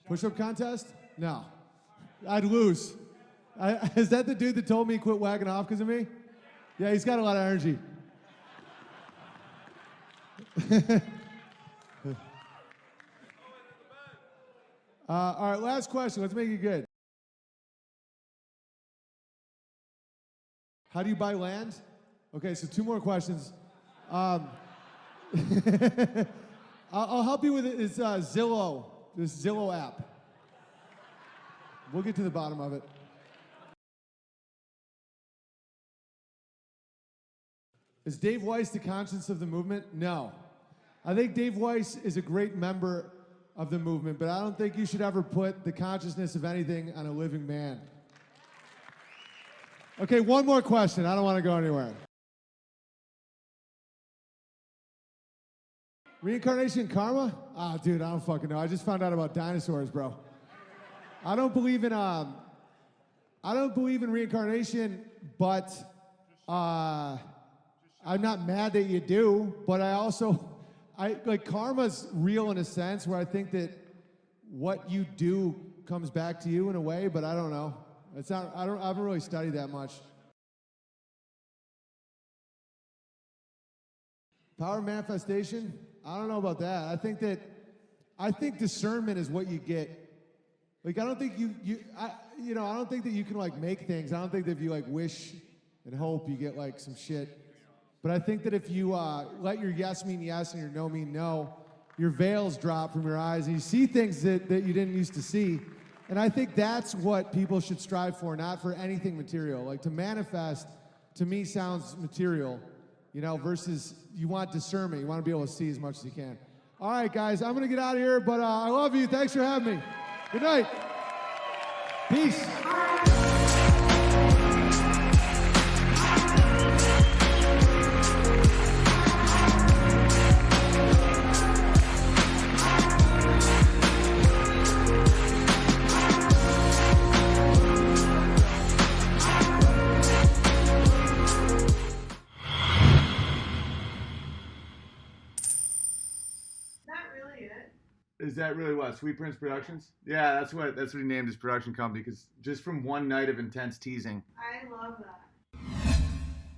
Push-up contest? No. I'd lose. Is that the dude that told me he quit whacking off because of me? Yeah, he's got a lot of energy. All right, last question. Let's make it good. How do you buy land? Okay, so 2 more questions. I'll help you with it. It's Zillow. This Zillow app. We'll get to the bottom of it. Is Dave Weiss the conscience of the movement? No. I think Dave Weiss is a great member of the movement, but I don't think you should ever put the consciousness of anything on a living man. Okay, 1 more question. I don't want to go anywhere. Reincarnation and karma? Ah, dude, I don't fucking know. I just found out about dinosaurs, bro. I don't believe in reincarnation, but I'm not mad that you do, but I like karma's real in a sense where I think that what you do comes back to you in a way, but I don't know. I haven't really studied that much. Power manifestation? I don't know about that. I think discernment is what you get. Like, I don't think I don't think that you can like make things. I don't think that if you like wish and hope you get like some shit. But I think that if you let your yes mean yes and your no mean no, your veils drop from your eyes and you see things that you didn't used to see. And I think that's what people should strive for, not for anything material. Like, to manifest, to me, sounds material, you know, versus you want discernment. You want to be able to see as much as you can. All right, guys, I'm going to get out of here, but I love you. Thanks for having me. Good night. Peace. Is that really what? Sweet Prince Productions? Yeah, that's what he named his production company, because just from one night of intense teasing. I love that.